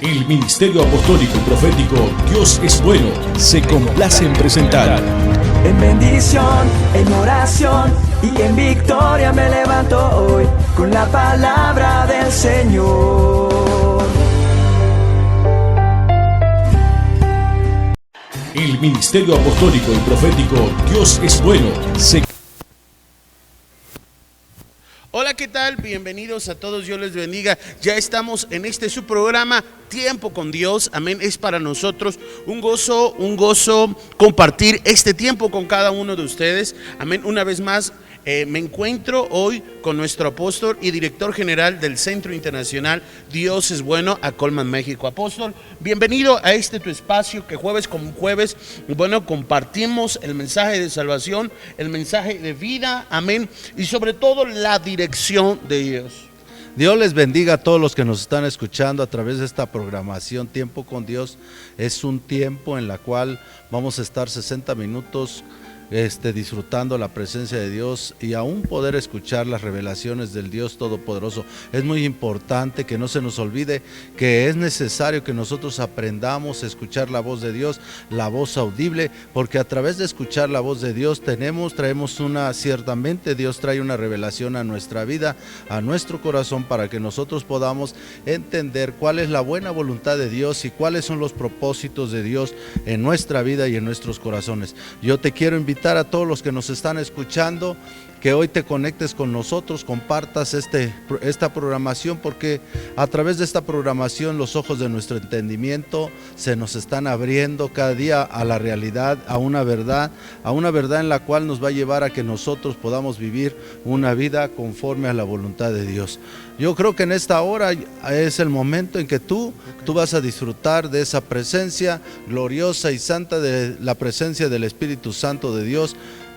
El Ministerio Apostólico y Profético Dios es Bueno se complace en presentar. En bendición, en oración y en victoria me levanto hoy con la palabra del Señor. El Ministerio Apostólico y Profético Dios es Bueno se... Hola, ¿qué tal? Bienvenidos a todos, Dios les bendiga. Ya estamos en su programa Tiempo con Dios, amén. Es para nosotros un gozo compartir este tiempo con cada uno de ustedes, amén. Una vez más, me encuentro hoy con nuestro apóstol y director general del Centro Internacional Dios es Bueno, a Colman, México. Apóstol, bienvenido a tu espacio que jueves con jueves, bueno, compartimos el mensaje de salvación, el mensaje de vida, amén, y sobre todo la dirección de Dios. Dios les bendiga a todos los que nos están escuchando a través de esta programación. Tiempo con Dios es un tiempo en la cual vamos a estar 60 minutos disfrutando la presencia de Dios y aún poder escuchar las revelaciones del Dios Todopoderoso. Es muy importante que no se nos olvide que es necesario que nosotros aprendamos a escuchar la voz de Dios, la voz audible, porque a través de escuchar la voz de Dios ciertamente Dios trae una revelación a nuestra vida, a nuestro corazón, para que nosotros podamos entender cuál es la buena voluntad de Dios y cuáles son los propósitos de Dios en nuestra vida y en nuestros corazones. Yo te quiero invitar a todos los que nos están escuchando que hoy te conectes con nosotros, compartas esta programación, porque a través de esta programación los ojos de nuestro entendimiento se nos están abriendo cada día a la realidad, a una verdad en la cual nos va a llevar a que nosotros podamos vivir una vida conforme a la voluntad de Dios. Yo creo que en esta hora es el momento en que tú vas a disfrutar de esa presencia gloriosa y santa, de la presencia del Espíritu Santo de Dios,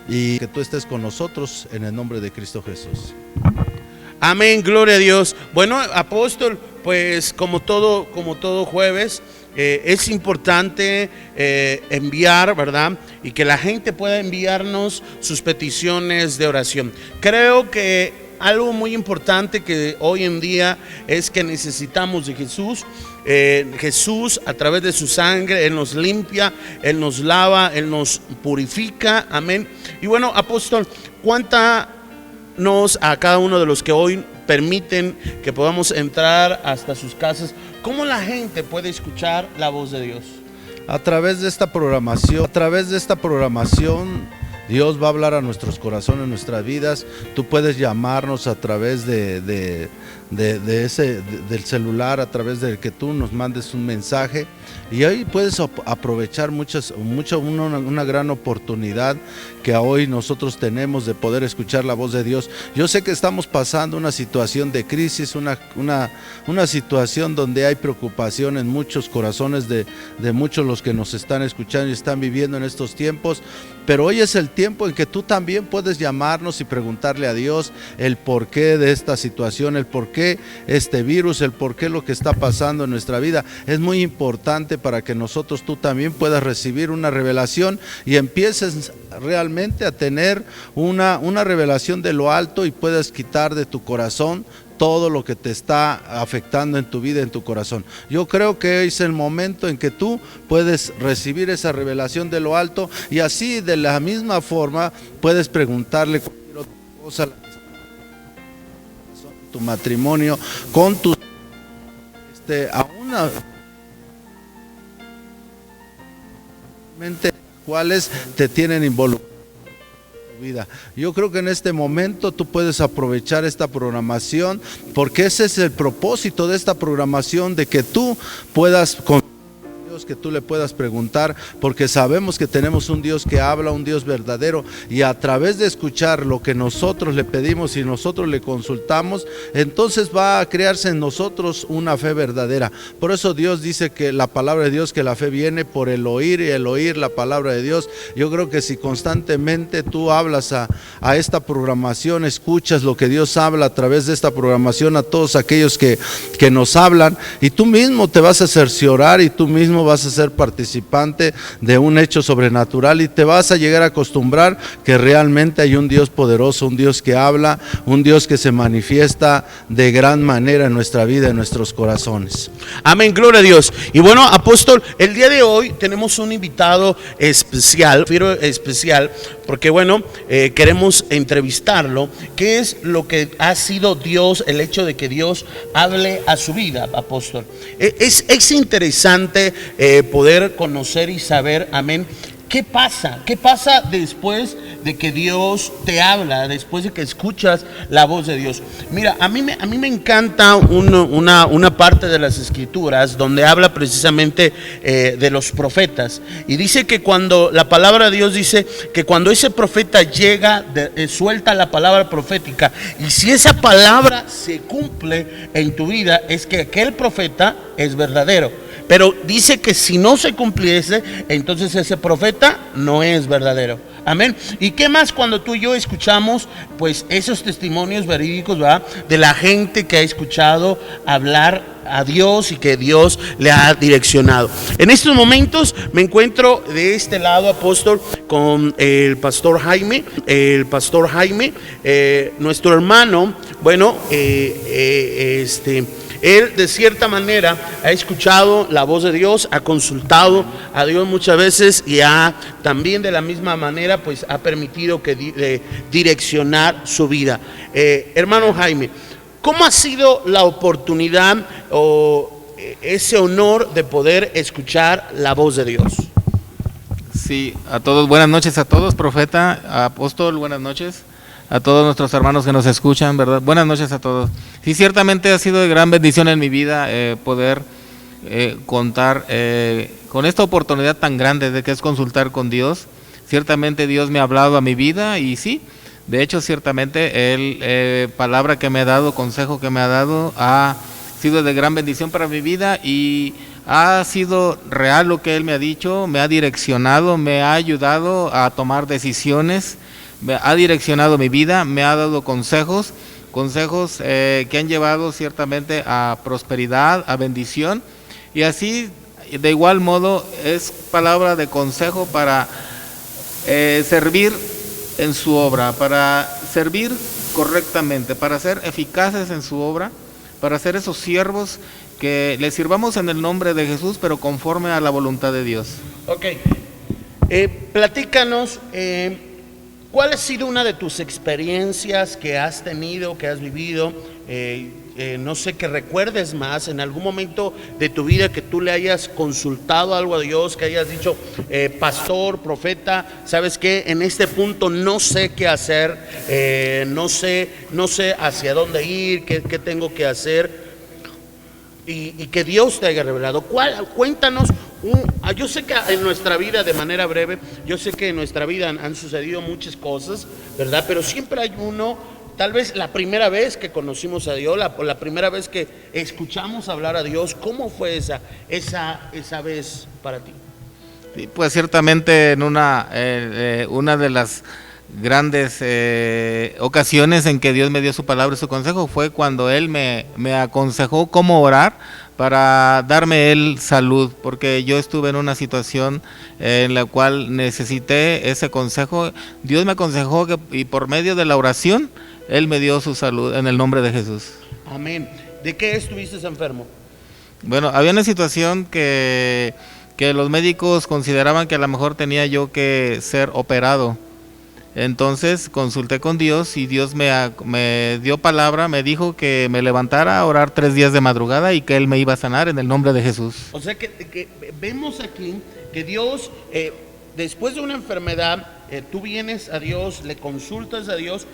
y que tú estés con nosotros en el nombre de Cristo Jesús. Amén, gloria a Dios. Bueno, apóstol, pues como todo jueves, es importante enviar, ¿verdad? Y que la gente pueda enviarnos sus peticiones de oración. Creo que algo muy importante que hoy en día es que necesitamos de Jesús. Jesús, a través de su sangre, Él nos limpia, Él nos lava, Él nos purifica, amén. Y bueno, apóstol, cuéntanos a cada uno de los que hoy permiten que podamos entrar hasta sus casas, ¿cómo la gente puede escuchar la voz de Dios? A través de esta programación, Dios va a hablar a nuestros corazones, nuestras vidas. Tú puedes llamarnos a través del celular, a través de que tú nos mandes un mensaje, y ahí puedes aprovechar una gran oportunidad que hoy nosotros tenemos de poder escuchar la voz de Dios. Yo sé que estamos pasando una situación de crisis, una situación donde hay preocupación en muchos corazones de muchos los que nos están escuchando y están viviendo en estos tiempos, pero hoy es el tiempo en que tú también puedes llamarnos y preguntarle a Dios el porqué de esta situación, el porqué este virus, el porqué lo que está pasando en nuestra vida. Es muy importante para que tú también puedas recibir una revelación y empieces realmente a tener una revelación de lo alto y puedas quitar de tu corazón todo lo que te está afectando en tu vida, en tu corazón. Yo creo que es el momento en que tú puedes recibir esa revelación de lo alto, y así de la misma forma puedes preguntarle cualquier otra cosa, tu matrimonio, con tu cuáles te tienen involucrado vida. Yo creo que en este momento tú puedes aprovechar esta programación, porque ese es el propósito de esta programación, de que tú puedas que tú le puedas preguntar, porque sabemos que tenemos un Dios que habla, un Dios verdadero, y a través de escuchar lo que nosotros le pedimos y nosotros le consultamos, entonces va a crearse en nosotros una fe verdadera. Por eso Dios dice que la palabra de Dios, que la fe viene por el oír, y el oír la palabra de Dios. Yo creo que si constantemente tú hablas a esta programación, escuchas lo que Dios habla a través de esta programación a todos aquellos que nos hablan, y tú mismo te vas a cerciorar y tú mismo vas a ser participante de un hecho sobrenatural y te vas a llegar a acostumbrar que realmente hay un Dios poderoso, un Dios que habla, un Dios que se manifiesta de gran manera en nuestra vida, en nuestros corazones. Amén, gloria a Dios. Y bueno, apóstol, el día de hoy tenemos un invitado especial, porque bueno, queremos entrevistarlo. ¿Qué es lo que ha sido Dios, el hecho de que Dios hable a su vida, apóstol? Es interesante poder conocer y saber, amén, ¿qué pasa? ¿Qué pasa después de que Dios te habla, después de que escuchas la voz de Dios? Mira, a mí me encanta una parte de las Escrituras donde habla precisamente de los profetas. Y dice que cuando la palabra de Dios dice que cuando ese profeta llega, suelta la palabra profética, y si esa palabra se cumple en tu vida, es que aquel profeta es verdadero. Pero dice que si no se cumpliese, entonces ese profeta no es verdadero. Amén. ¿Y qué más cuando tú y yo escuchamos pues esos testimonios verídicos, ¿verdad?, de la gente que ha escuchado hablar a Dios y que Dios le ha direccionado? En estos momentos me encuentro de este lado, apóstol, con el pastor Jaime. Nuestro hermano, bueno, él de cierta manera ha escuchado la voz de Dios, ha consultado a Dios muchas veces y también de la misma manera pues ha permitido que direccionar su vida. Hermano Jaime, ¿cómo ha sido la oportunidad o ese honor de poder escuchar la voz de Dios? Sí, a todos, buenas noches a todos, profeta, apóstol, buenas noches. A todos nuestros hermanos que nos escuchan, ¿verdad? Buenas noches a todos. Sí, ciertamente ha sido de gran bendición en mi vida poder contar con esta oportunidad tan grande de que es consultar con Dios. Ciertamente Dios me ha hablado a mi vida y sí, de hecho ciertamente Él, palabra que me ha dado, consejo que me ha dado, ha sido de gran bendición para mi vida y ha sido real lo que Él me ha dicho, me ha direccionado, me ha ayudado a tomar decisiones, me ha direccionado mi vida, me ha dado consejos que han llevado ciertamente a prosperidad, a bendición, y así de igual modo es palabra de consejo para servir en su obra, para servir correctamente, para ser eficaces en su obra, para ser esos siervos que le sirvamos en el nombre de Jesús, pero conforme a la voluntad de Dios. Ok, platícanos. ¿Cuál ha sido una de tus experiencias que has tenido, que has vivido? No sé, que recuerdes más en algún momento de tu vida que tú le hayas consultado algo a Dios, que hayas dicho, pastor, profeta, ¿sabes qué? En este punto no sé qué hacer, no sé hacia dónde ir, qué tengo que hacer, y que Dios te haya revelado. Cuéntanos. Yo sé que en nuestra vida, de manera breve, yo sé que en nuestra vida han sucedido muchas cosas, ¿verdad? Pero siempre hay uno, tal vez la primera vez que conocimos a Dios, la primera vez que escuchamos hablar a Dios. ¿Cómo fue esa vez para ti? Sí, pues ciertamente en una de las grandes ocasiones en que Dios me dio su palabra y su consejo fue cuando Él me aconsejó cómo orar para darme Él salud, porque yo estuve en una situación en la cual necesité ese consejo. Dios me aconsejó y por medio de la oración Él me dio su salud en el nombre de Jesús. Amén. ¿De qué estuviste enfermo? Bueno, había una situación que los médicos consideraban que a lo mejor tenía yo que ser operado. Entonces consulté con Dios y Dios me dio palabra, me dijo que me levantara a orar 3 días de madrugada y que Él me iba a sanar en el nombre de Jesús. O sea que vemos aquí que Dios, después de una enfermedad, tú vienes a Dios, le consultas a Dios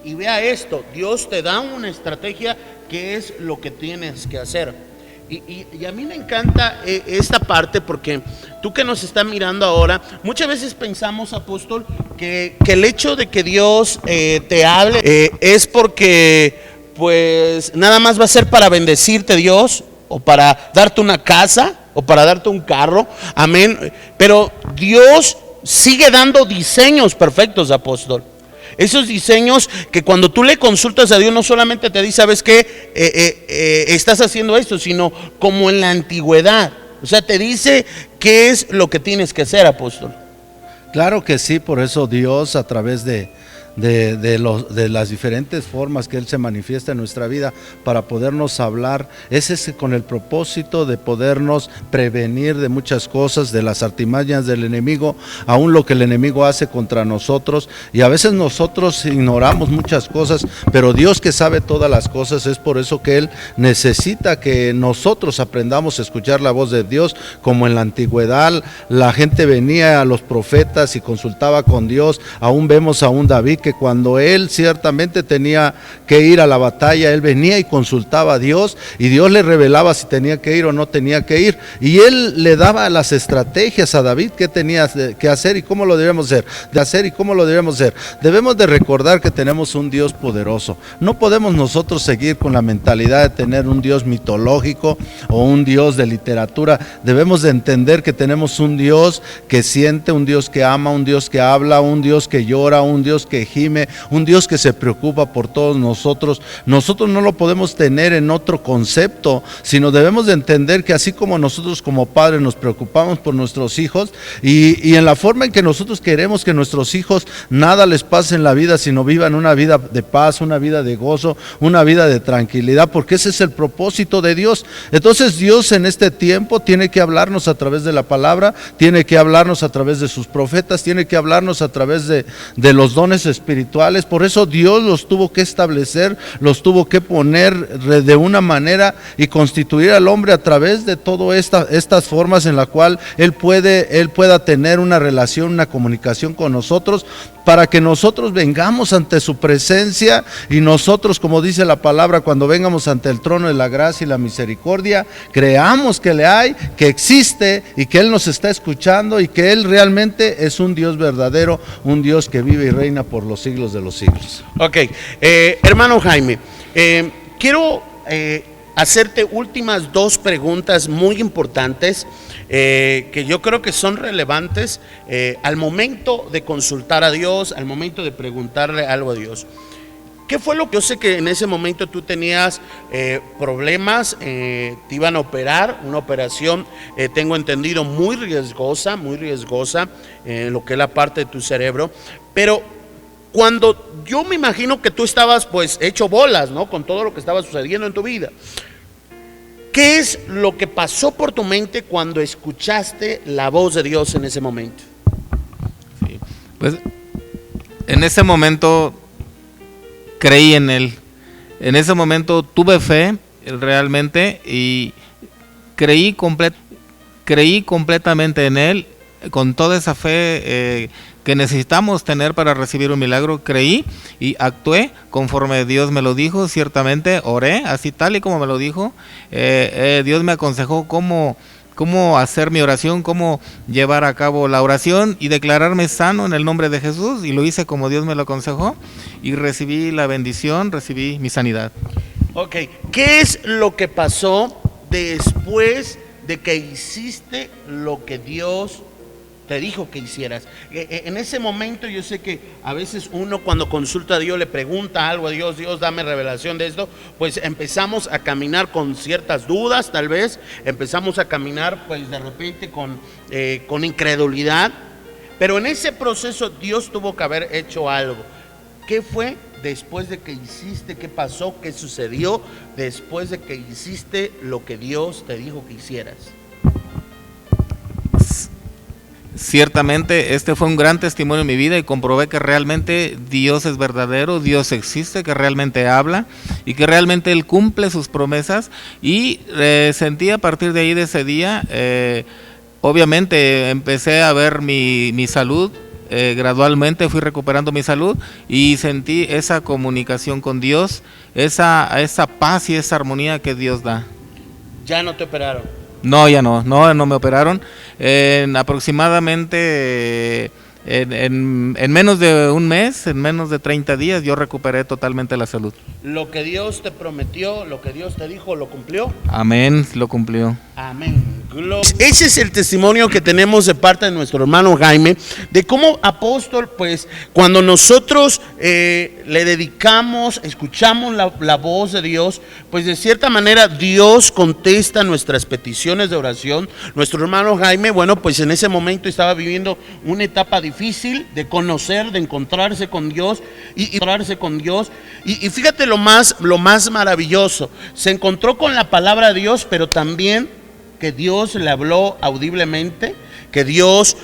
y vea esto, Dios te da una estrategia que es lo que tienes que hacer. Y a mí me encanta esta parte, porque tú que nos estás mirando ahora, muchas veces pensamos, apóstol, que el hecho de que Dios te hable es porque pues nada más va a ser para bendecirte Dios, o para darte una casa, o para darte un carro, amén. Pero Dios sigue dando diseños perfectos, apóstol. Esos diseños que cuando tú le consultas a Dios no solamente te dice, ¿sabes qué? Estás haciendo esto, sino como en la antigüedad. O sea, te dice qué es lo que tienes que hacer, apóstol. Claro que sí, por eso Dios a través de las diferentes formas que Él se manifiesta en nuestra vida para podernos hablar, es con el propósito de podernos prevenir de muchas cosas, de las artimañas del enemigo, aún lo que el enemigo hace contra nosotros, y a veces nosotros ignoramos muchas cosas, pero Dios, que sabe todas las cosas, es por eso que Él necesita que nosotros aprendamos a escuchar la voz de Dios. Como en la antigüedad la gente venía a los profetas y consultaba con Dios. Aún vemos a un David que cuando él ciertamente tenía que ir a la batalla, él venía y consultaba a Dios, y Dios le revelaba si tenía que ir o no tenía que ir, y él le daba las estrategias a David qué tenía que hacer y cómo lo debemos hacer. Debemos de recordar que tenemos un Dios poderoso. No podemos nosotros seguir con la mentalidad de tener un Dios mitológico o un Dios de literatura. Debemos de entender que tenemos un Dios que siente, un Dios que ama, un Dios que habla, un Dios que llora, un Dios que gime, un Dios que se preocupa por todos nosotros. Nosotros no lo podemos tener en otro concepto, sino debemos de entender que así como nosotros como padres nos preocupamos por nuestros hijos, y en la forma en que nosotros queremos que nuestros hijos nada les pase en la vida, sino vivan una vida de paz, una vida de gozo, una vida de tranquilidad, porque ese es el propósito de Dios. Entonces Dios en este tiempo tiene que hablarnos a través de la palabra, tiene que hablarnos a través de sus profetas, tiene que hablarnos a través de los dones espirituales. Por eso Dios los tuvo que establecer, los tuvo que poner de una manera y constituir al hombre a través de todas estas formas en la cual él pueda tener una relación, una comunicación con nosotros, para que nosotros vengamos ante su presencia, y nosotros, como dice la palabra, cuando vengamos ante el trono de la gracia y la misericordia, creamos que le hay, que existe, y que Él nos está escuchando, y que Él realmente es un Dios verdadero, un Dios que vive y reina por los siglos de los siglos. Ok, hermano Jaime, quiero hacerte últimas dos preguntas muy importantes, que yo creo que son relevantes al momento de consultar a Dios, al momento de preguntarle algo a Dios. ¿Qué fue lo que yo sé que en ese momento tú tenías problemas, te iban a operar, una operación, tengo entendido, muy riesgosa, lo que es la parte de tu cerebro, pero cuando yo me imagino que tú estabas pues hecho bolas, ¿no? Con todo lo que estaba sucediendo en tu vida. ¿Qué es lo que pasó por tu mente cuando escuchaste la voz de Dios en ese momento? Sí, pues en ese momento creí en Él. En ese momento tuve fe realmente y creí completamente en Él, con toda esa fe que necesitamos tener para recibir un milagro. Creí y actué conforme Dios me lo dijo. Ciertamente oré así tal y como me lo dijo. Dios me aconsejó cómo hacer mi oración, cómo llevar a cabo la oración y declararme sano en el nombre de Jesús, y lo hice como Dios me lo aconsejó y recibí la bendición, recibí mi sanidad. Ok, ¿qué es lo que pasó después de que hiciste lo que Dios te dijo que hicieras? En ese momento yo sé que a veces uno cuando consulta a Dios, le pregunta algo a Dios, Dios dame revelación de esto, pues empezamos a caminar con ciertas dudas, tal vez empezamos a caminar pues de repente con incredulidad, pero en ese proceso Dios tuvo que haber hecho algo. ¿Qué fue después de que hiciste? ¿Qué pasó? ¿Qué sucedió después de que hiciste lo que Dios te dijo que hicieras? Ciertamente este fue un gran testimonio en mi vida y comprobé que realmente Dios es verdadero, Dios existe, que realmente habla y que realmente Él cumple sus promesas, y sentí a partir de ahí, de ese día, obviamente empecé a ver mi salud, gradualmente fui recuperando mi salud y sentí esa comunicación con Dios, esa paz y esa armonía que Dios da. ¿Ya no te operaron? No, ya no me operaron. Aproximadamente en menos de un mes, en menos de 30 días, yo recuperé totalmente la salud. Lo que Dios te prometió, lo que Dios te dijo, ¿lo cumplió? Amén, lo cumplió. Amén. Ese es el testimonio que tenemos de parte de nuestro hermano Jaime, de cómo apóstol, pues cuando nosotros le dedicamos, escuchamos la voz de Dios, pues de cierta manera Dios contesta nuestras peticiones de oración. Nuestro hermano Jaime, bueno, pues en ese momento estaba viviendo una etapa difícil de conocer, de encontrarse con Dios y fíjate lo más maravilloso, se encontró con la palabra de Dios, pero también que Dios le habló audiblemente, que Dios,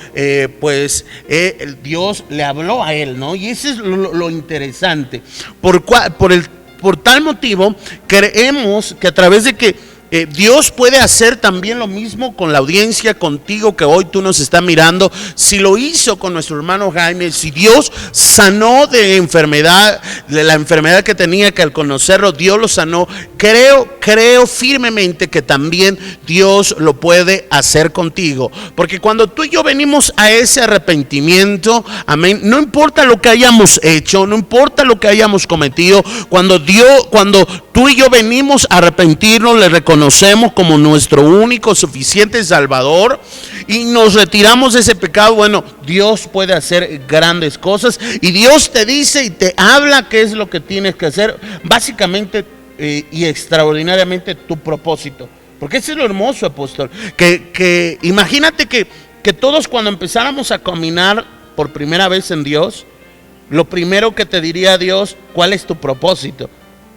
Dios le habló a él, ¿no? Y ese es lo interesante. Por tal motivo, creemos que a través de que Dios puede hacer también lo mismo con la audiencia, contigo que hoy tú nos estás mirando. Si lo hizo con nuestro hermano Jaime, si Dios sanó de la enfermedad que tenía, que al conocerlo Dios lo sanó, creo firmemente que también Dios lo puede hacer contigo. Porque cuando tú y yo venimos a ese arrepentimiento, amén, no importa lo que hayamos hecho, no importa lo que hayamos cometido, cuando tú y yo venimos a arrepentirnos, le reconocemos como nuestro único suficiente Salvador y nos retiramos de ese pecado, bueno, Dios puede hacer grandes cosas y Dios te dice y te habla qué es lo que tienes que hacer, básicamente y extraordinariamente tu propósito. Porque ese es lo hermoso, apóstol, que imagínate que todos cuando empezáramos a caminar por primera vez en Dios, lo primero que te diría Dios, ¿cuál es tu propósito?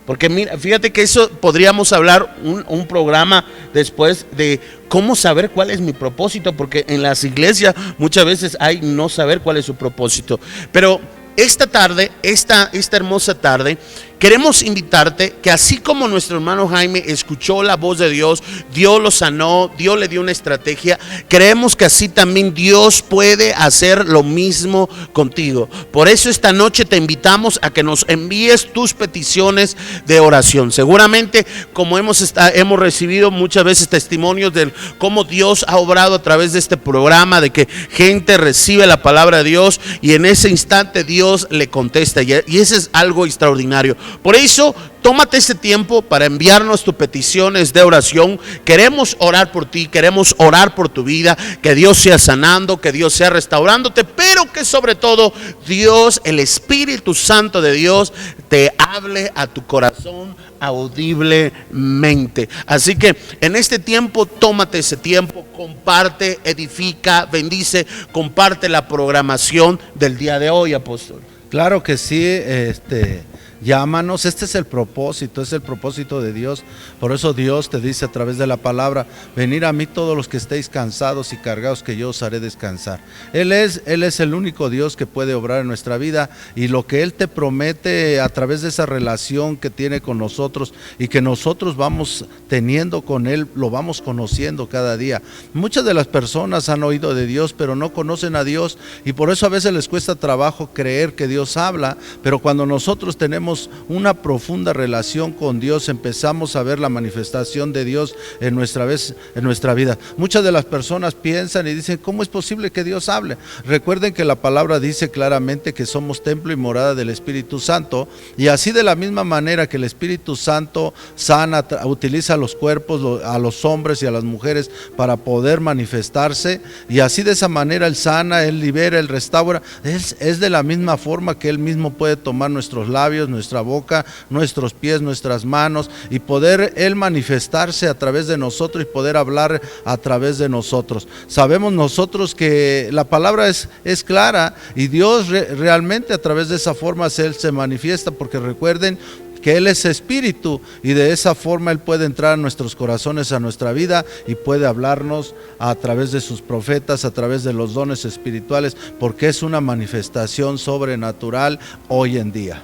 Porque mira, fíjate que eso podríamos hablar un programa después de cómo saber cuál es mi propósito, porque en las iglesias muchas veces hay no saber cuál es su propósito. Pero esta tarde, esta hermosa tarde, queremos invitarte que así como nuestro hermano Jaime escuchó la voz de Dios, Dios lo sanó, Dios le dio una estrategia, creemos que así también Dios puede hacer lo mismo contigo. Por eso esta noche te invitamos a que nos envíes tus peticiones de oración. Seguramente como hemos recibido muchas veces testimonios de cómo Dios ha obrado a través de este programa, de que gente recibe la palabra de Dios y en ese instante Dios le contesta, y eso es algo extraordinario. Por eso, tómate este tiempo para enviarnos tus peticiones de oración. Queremos orar por ti, queremos orar por tu vida, que Dios sea sanando, que Dios sea restaurándote, pero que sobre todo Dios, el Espíritu Santo de Dios, te hable a tu corazón audiblemente. Así que en este tiempo, tómate ese tiempo, comparte, edifica, bendice, comparte la programación del día de hoy, apóstol. Claro que sí, llámanos, este es el propósito de Dios. Por eso Dios te dice a través de la palabra: venid a mí todos los que estéis cansados y cargados, que yo os haré descansar. Él es el único Dios que puede obrar en nuestra vida, y lo que Él te promete a través de esa relación que tiene con nosotros y que nosotros vamos teniendo con Él, lo vamos conociendo cada día. Muchas de las personas han oído de Dios, pero no conocen a Dios, y por eso a veces les cuesta trabajo creer que Dios habla. Pero cuando nosotros tenemos una profunda relación con Dios, empezamos a ver la manifestación de Dios en nuestra vida. Muchas de las personas piensan y dicen: ¿cómo es posible que Dios hable? Recuerden que la palabra dice claramente que somos templo y morada del Espíritu Santo, y así de la misma manera que el Espíritu Santo sana, utiliza los cuerpos, a los hombres y a las mujeres para poder manifestarse, y así de esa manera Él sana, Él libera, Él restaura. Es de la misma forma que Él mismo puede tomar nuestros labios, nuestra boca, nuestros pies, nuestras manos, y poder Él manifestarse a través de nosotros y poder hablar a través de nosotros. Sabemos nosotros que la palabra es clara, y Dios realmente a través de esa forma Él se manifiesta, porque recuerden que Él es Espíritu, y de esa forma Él puede entrar a nuestros corazones, a nuestra vida, y puede hablarnos a través de sus profetas, a través de los dones espirituales, porque es una manifestación sobrenatural hoy en día.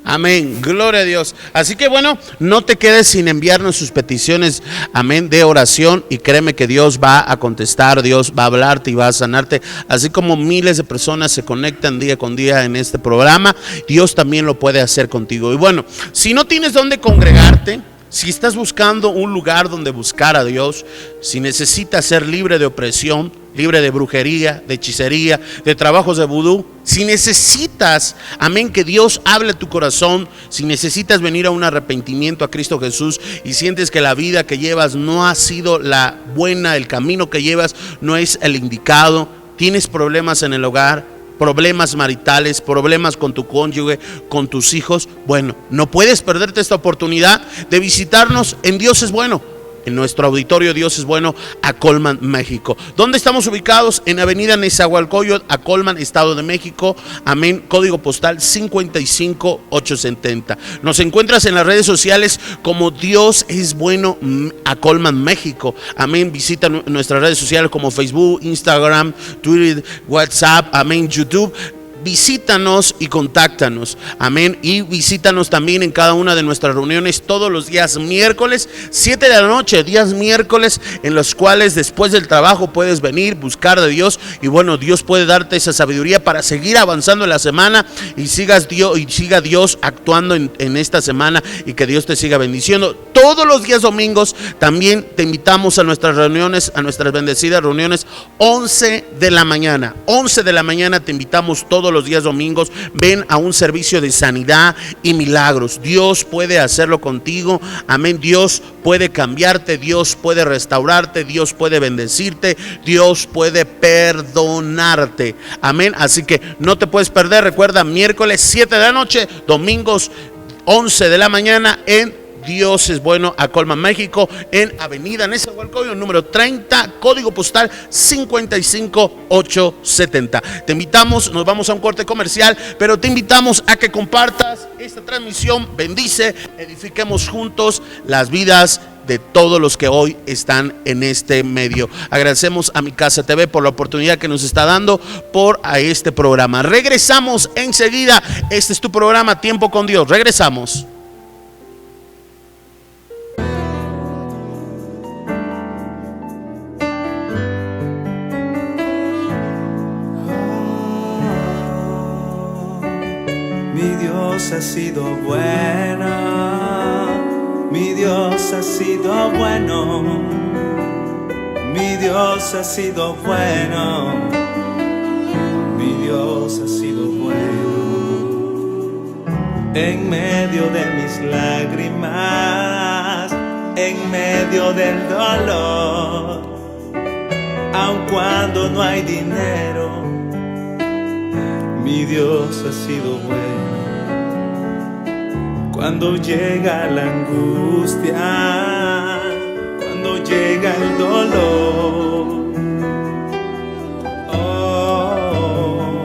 Amén, gloria a Dios. Así que bueno, no te quedes sin enviarnos sus peticiones, amén, de oración, y créeme que Dios va a contestar, Dios va a hablarte y va a sanarte. Así como miles de personas se conectan día con día en este programa, Dios también lo puede hacer contigo. Y bueno, si no tienes dónde congregarte, Si estás buscando un lugar donde buscar a Dios, si necesitas ser libre de opresión, libre de brujería, de hechicería, de trabajos de vudú, si necesitas, amén, que Dios hable a tu corazón, si necesitas venir a un arrepentimiento a Cristo Jesús y sientes que la vida que llevas no ha sido la buena, el camino que llevas no es el indicado, tienes problemas en el hogar, problemas maritales, problemas con tu cónyuge, con tus hijos, bueno, no puedes perderte esta oportunidad de visitarnos en Dios es Bueno, en nuestro auditorio Dios es Bueno, Acolman, México. ¿Dónde estamos ubicados? En Avenida Nezahualcóyotl, Acolman, Estado de México, amén, código postal 55870. Nos encuentras en las redes sociales como Dios es Bueno, Acolman, México, amén. Visita nuestras redes sociales como Facebook, Instagram, Twitter, WhatsApp, amén, YouTube. Visítanos y contáctanos, amén, y visítanos también en cada una de nuestras reuniones todos los días miércoles, 7 de la noche, días miércoles en los cuales después del trabajo puedes venir, buscar de Dios y bueno, Dios puede darte esa sabiduría para seguir avanzando en la semana y siga Dios actuando en esta semana y que Dios te siga bendiciendo. Todos los días domingos también te invitamos a nuestras reuniones, a nuestras bendecidas reuniones, 11 de la mañana te invitamos todos los días domingos. Ven a un servicio de sanidad y milagros. Dios puede hacerlo contigo, amén. Dios puede cambiarte, Dios puede restaurarte, Dios puede bendecirte, Dios puede perdonarte, amén. Así que no te puedes perder. Recuerda, miércoles 7 de la noche, domingos 11 de la mañana en Dios es Bueno, Acolman, México, en Avenida Nezahualcóyotl, número 30, código postal 55870. Te invitamos, nos vamos a un corte comercial, pero te invitamos a que compartas esta transmisión. Bendice, edifiquemos juntos las vidas de todos los que hoy están en este medio. Agradecemos a Mi Casa TV por la oportunidad que nos está dando a este programa. Regresamos enseguida. Este es tu programa Tiempo con Dios. Regresamos. Mi Dios ha sido bueno, mi Dios ha sido bueno, mi Dios ha sido bueno, mi Dios ha sido bueno. En medio de mis lágrimas, en medio del dolor, aun cuando no hay dinero, mi Dios ha sido bueno. Cuando llega la angustia, cuando llega el dolor, oh,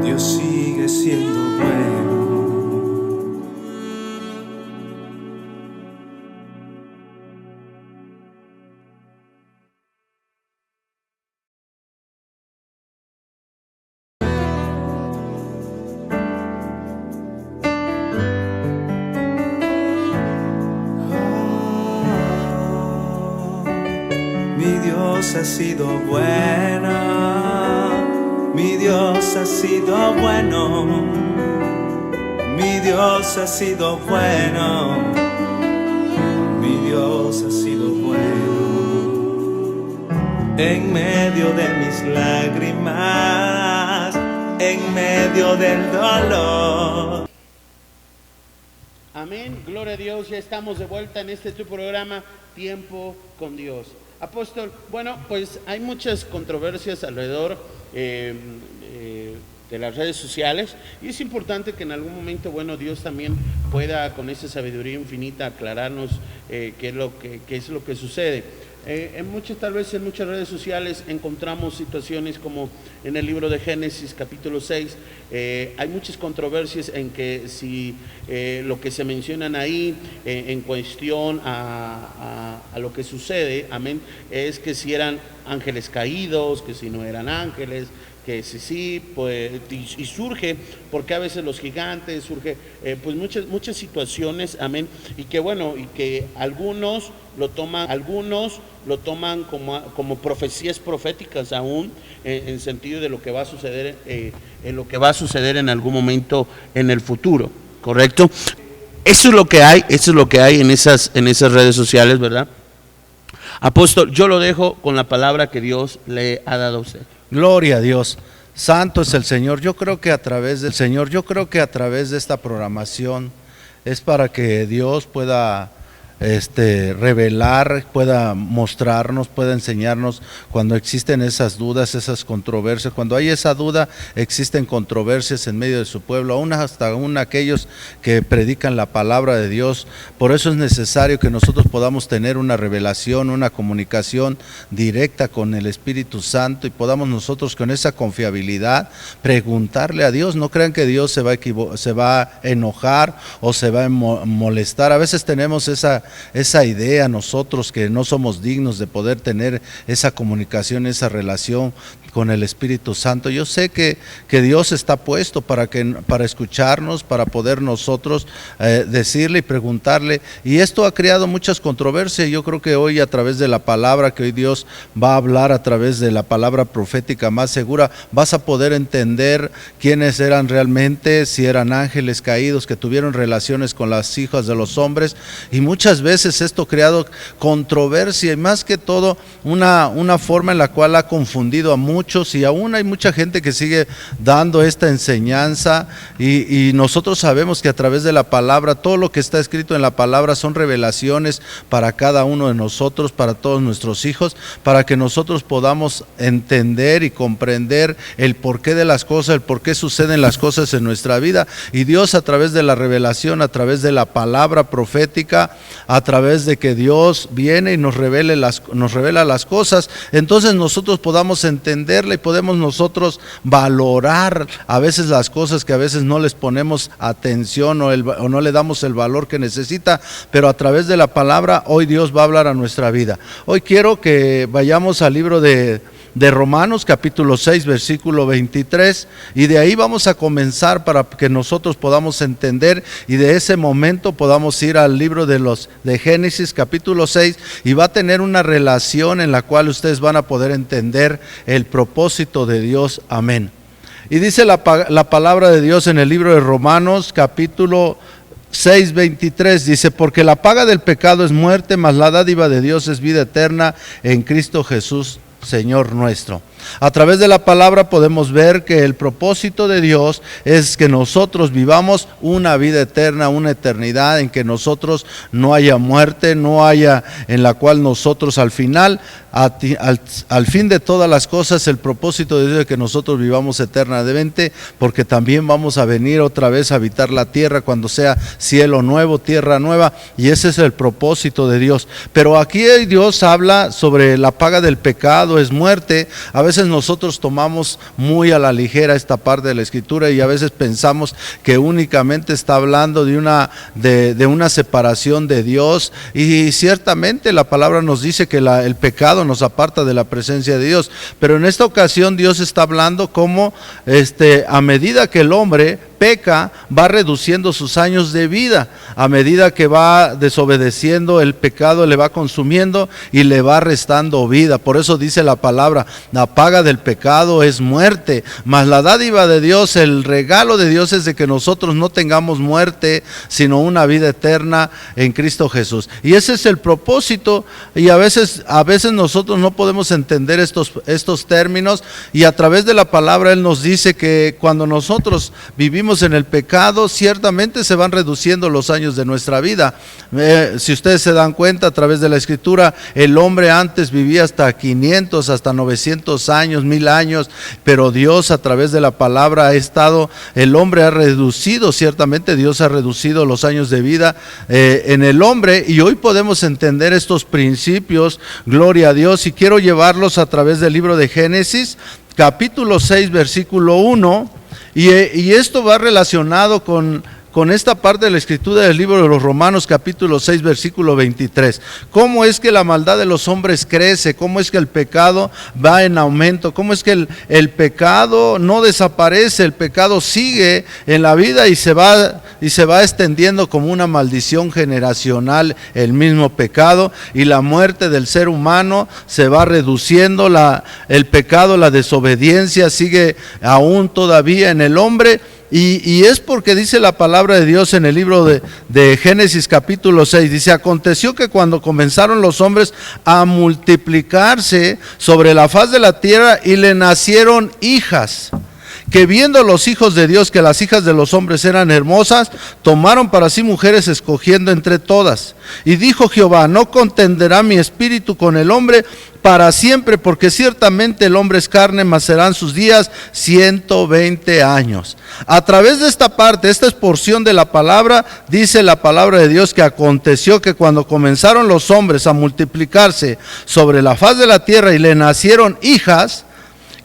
Dios sigue siendo bueno. Mi Dios ha sido bueno, mi Dios ha sido bueno, mi Dios ha sido bueno, mi Dios ha sido bueno. En medio de mis lágrimas, en medio del dolor. Amén, gloria a Dios. Ya estamos de vuelta en tu programa Tiempo con Dios. Apóstol, bueno, pues hay muchas controversias alrededor de las redes sociales y es importante que en algún momento, bueno, Dios también pueda con esa sabiduría infinita aclararnos qué es lo que sucede. Tal vez en muchas redes sociales encontramos situaciones como en el libro de Génesis capítulo 6, hay muchas controversias en que si lo que se mencionan ahí en cuestión a lo que sucede, amén, es que si eran ángeles caídos, que si no eran ángeles, que sí, pues, y surge, porque a veces los gigantes, surge pues muchas situaciones, amén, y que bueno, y que algunos lo toman como profecías proféticas aún, en sentido de lo que va a suceder, en algún momento en el futuro, ¿correcto? eso es lo que hay en esas redes sociales, ¿verdad? Apóstol, yo lo dejo con la palabra que Dios le ha dado a usted. Gloria a Dios. Santo es el Señor. Yo creo que a través de esta programación es para que Dios pueda revelar, pueda mostrarnos, pueda enseñarnos cuando existen esas dudas, esas controversias. Cuando hay esa duda, existen controversias en medio de su pueblo, hasta aquellos que predican la palabra de Dios. Por eso es necesario que nosotros podamos tener una revelación, una comunicación directa con el Espíritu Santo y podamos nosotros con esa confiabilidad preguntarle a Dios. No crean que Dios se va a enojar o se va a molestar. A veces tenemos esa idea nosotros que no somos dignos de poder tener esa comunicación, esa relación con el Espíritu Santo. Yo sé que Dios está puesto para escucharnos, para poder nosotros decirle y preguntarle, y esto ha creado muchas controversias. Yo creo que hoy, a través de la palabra que hoy Dios va a hablar, a través de la palabra profética más segura, vas a poder entender quiénes eran realmente, si eran ángeles caídos que tuvieron relaciones con las hijas de los hombres, y muchas veces esto ha creado controversia y más que todo una forma en la cual ha confundido a muchos, y aún hay mucha gente que sigue dando esta enseñanza, y nosotros sabemos que a través de la palabra, todo lo que está escrito en la palabra son revelaciones para cada uno de nosotros, para todos nuestros hijos, para que nosotros podamos entender y comprender el porqué de las cosas, el por qué suceden las cosas en nuestra vida. Y Dios, a través de la revelación, a través de la palabra profética, a través de que Dios viene y nos revela las cosas, entonces nosotros podamos entenderla y podemos nosotros valorar a veces las cosas que a veces no les ponemos atención o no le damos el valor que necesita, pero a través de la palabra hoy Dios va a hablar a nuestra vida. Hoy quiero que vayamos al libro de Romanos, capítulo 6, versículo 23, y de ahí vamos a comenzar para que nosotros podamos entender, y de ese momento podamos ir al libro de Génesis, capítulo 6, y va a tener una relación en la cual ustedes van a poder entender el propósito de Dios. Amén. Y dice la palabra de Dios en el libro de Romanos, capítulo 6:23, dice: porque la paga del pecado es muerte, mas la dádiva de Dios es vida eterna en Cristo Jesús, Señor nuestro. A través de la palabra podemos ver que el propósito de Dios es que nosotros vivamos una vida eterna, una eternidad en que nosotros no haya muerte, no haya, en la cual nosotros al final, al fin de todas las cosas, el propósito de Dios es que nosotros vivamos eternamente, porque también vamos a venir otra vez a habitar la tierra cuando sea cielo nuevo, tierra nueva, y ese es el propósito de Dios. Pero aquí Dios habla sobre la paga del pecado, es muerte. A veces nosotros tomamos muy a la ligera esta parte de la Escritura y a veces pensamos que únicamente está hablando de una separación de Dios, y ciertamente la palabra nos dice que el pecado nos aparta de la presencia de Dios, pero en esta ocasión Dios está hablando como a medida que el hombre peca, va reduciendo sus años de vida. A medida que va desobedeciendo, el pecado le va consumiendo y le va restando vida. Por eso dice la palabra: la paga del pecado es muerte, mas la dádiva de Dios, el regalo de Dios, es de que nosotros no tengamos muerte, sino una vida eterna en Cristo Jesús. Y ese es el propósito, y a veces nosotros no podemos entender estos términos, y a través de la palabra Él nos dice que cuando nosotros vivimos en el pecado, ciertamente se van reduciendo los años de nuestra vida. Si ustedes se dan cuenta, a través de la Escritura, el hombre antes vivía hasta 500, hasta 900 años, 1000 años, pero Dios, a través de la palabra, el hombre ha reducido, ciertamente Dios ha reducido los años de vida en el hombre, y hoy podemos entender estos principios, gloria a Dios, y quiero llevarlos a través del libro de Génesis, capítulo 6, versículo 1, y esto va relacionado con esta parte de la Escritura del libro de los Romanos, capítulo 6, versículo 23. ¿Cómo es que la maldad de los hombres crece? ¿Cómo es que el pecado va en aumento? ¿Cómo es que el pecado no desaparece? El pecado sigue en la vida y se va extendiendo como una maldición generacional, el mismo pecado, y la muerte del ser humano se va reduciendo. El pecado, la desobediencia sigue aún todavía en el hombre, Y es porque dice la palabra de Dios en el libro de Génesis capítulo 6, dice: aconteció que cuando comenzaron los hombres a multiplicarse sobre la faz de la tierra y le nacieron hijas, que viendo los hijos de Dios que las hijas de los hombres eran hermosas, tomaron para sí mujeres escogiendo entre todas. Y dijo Jehová: no contenderá mi espíritu con el hombre para siempre, porque ciertamente el hombre es carne, mas serán sus días 120 años. A través de esta parte, esta es porción de la palabra, dice la palabra de Dios que aconteció que cuando comenzaron los hombres a multiplicarse sobre la faz de la tierra y le nacieron hijas,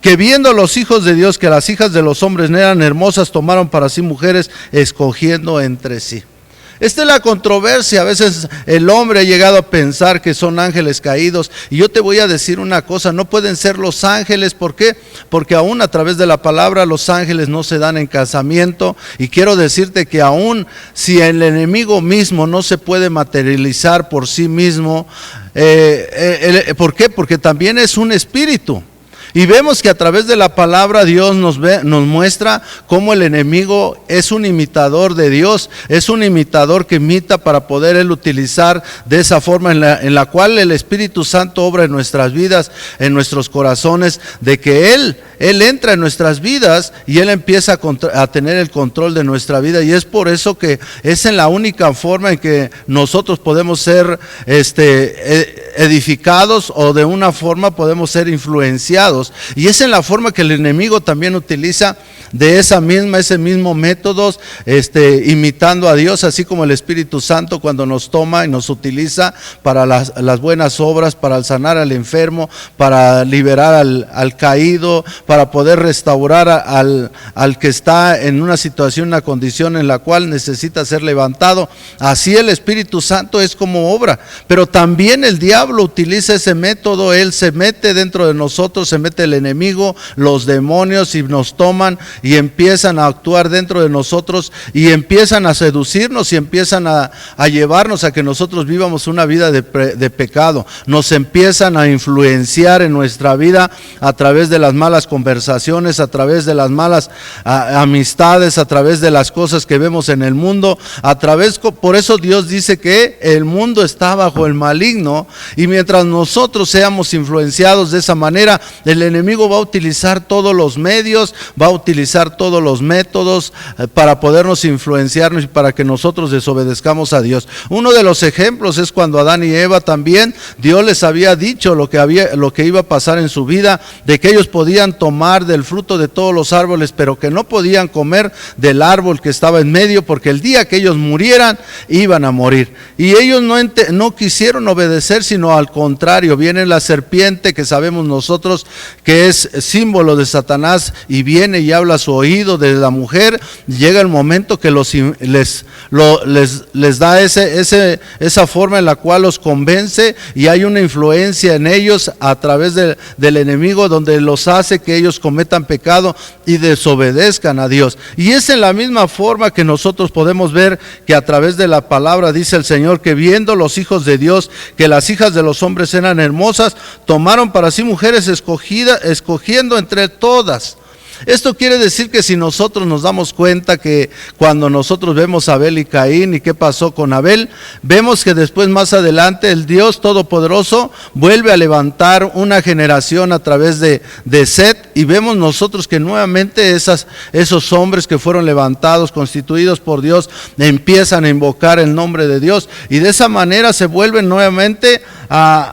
que viendo los hijos de Dios que las hijas de los hombres no eran hermosas, tomaron para sí mujeres escogiendo entre sí. Esta es la controversia. A veces el hombre ha llegado a pensar que son ángeles caídos, y yo te voy a decir una cosa: no pueden ser los ángeles. ¿Por qué? Porque aún a través de la palabra los ángeles no se dan en casamiento, y quiero decirte que aún si el enemigo mismo no se puede materializar por sí mismo, ¿por qué? Porque también es un espíritu. Y vemos que a través de la palabra Dios nos muestra cómo el enemigo es un imitador de Dios, es un imitador que imita para poder él utilizar de esa forma en la cual el Espíritu Santo obra en nuestras vidas, en nuestros corazones, de que Él entra en nuestras vidas y Él empieza a tener el control de nuestra vida. Y es por eso que es en la única forma en que nosotros podemos ser edificados, o de una forma podemos ser influenciados. Y es en la forma que el enemigo también utiliza de ese mismo métodos, imitando a Dios, así como el Espíritu Santo cuando nos toma y nos utiliza para las buenas obras, para sanar al enfermo, para liberar al caído, para poder restaurar al que está en una situación, una condición en la cual necesita ser levantado. Así el Espíritu Santo es como obra. Pero también el diablo utiliza ese método. Él se mete dentro de nosotros, se mete el enemigo, los demonios, y nos toman y empiezan a actuar dentro de nosotros, y empiezan a seducirnos, y empiezan a llevarnos a que nosotros vivamos una vida de pecado. Nos empiezan a influenciar en nuestra vida a través de las malas conversaciones, a través de las malas amistades, a través de las cosas que vemos en el mundo, por eso Dios dice que el mundo está bajo el maligno, y mientras nosotros seamos influenciados de esa manera, el enemigo va a utilizar todos los medios, va a utilizar todos los métodos para podernos influenciarnos y para que nosotros desobedezcamos a Dios. Uno de los ejemplos es cuando Adán y Eva también, Dios les había dicho lo que iba a pasar en su vida, de que ellos podían tomar del fruto de todos los árboles, pero que no podían comer del árbol que estaba en medio, porque el día que ellos murieran, iban a morir. Y ellos no quisieron obedecer, sino al contrario. Viene la serpiente, que sabemos nosotros que es símbolo de Satanás, y viene y habla a su oído de la mujer. Llega el momento que les da esa forma en la cual los convence, y hay una influencia en ellos a través del enemigo, donde los hace que ellos cometan pecado y desobedezcan a Dios. Y es en la misma forma que nosotros podemos ver que a través de la palabra dice el Señor que viendo los hijos de Dios que las hijas de los hombres eran hermosas, tomaron para sí mujeres escogiendo entre todas. Esto quiere decir que si nosotros nos damos cuenta que cuando nosotros vemos a Abel y Caín y qué pasó con Abel, vemos que después, más adelante, el Dios Todopoderoso vuelve a levantar una generación a través de Set, y vemos nosotros que nuevamente esos hombres que fueron levantados, constituidos por Dios, empiezan a invocar el nombre de Dios, y de esa manera se vuelven nuevamente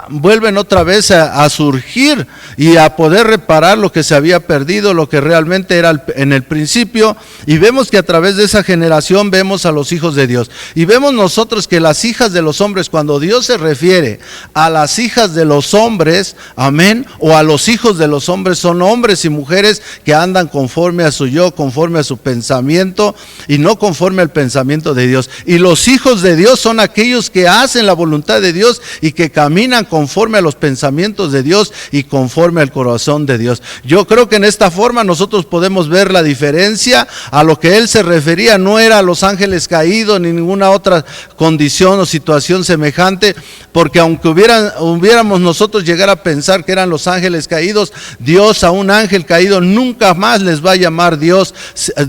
vuelven otra vez a surgir y a poder reparar lo que se había perdido, lo que realmente era en el principio. Y vemos que a través de esa generación vemos a los hijos de Dios, y vemos nosotros que las hijas de los hombres, cuando Dios se refiere a las hijas de los hombres, amén, o a los hijos de los hombres, son hombres y mujeres que andan conforme a su yo, conforme a su pensamiento, y no conforme al pensamiento de Dios. Y los hijos de Dios son aquellos que hacen la voluntad de Dios y que caminan conforme a los pensamientos de Dios y conforme al corazón de Dios. Yo creo que en esta forma nosotros podemos ver la diferencia. A lo que él se refería no era a los ángeles caídos ni ninguna otra condición o situación semejante, porque aunque hubiéramos nosotros llegar a pensar que eran los ángeles caídos, Dios a un ángel caído nunca más les va a llamar Dios,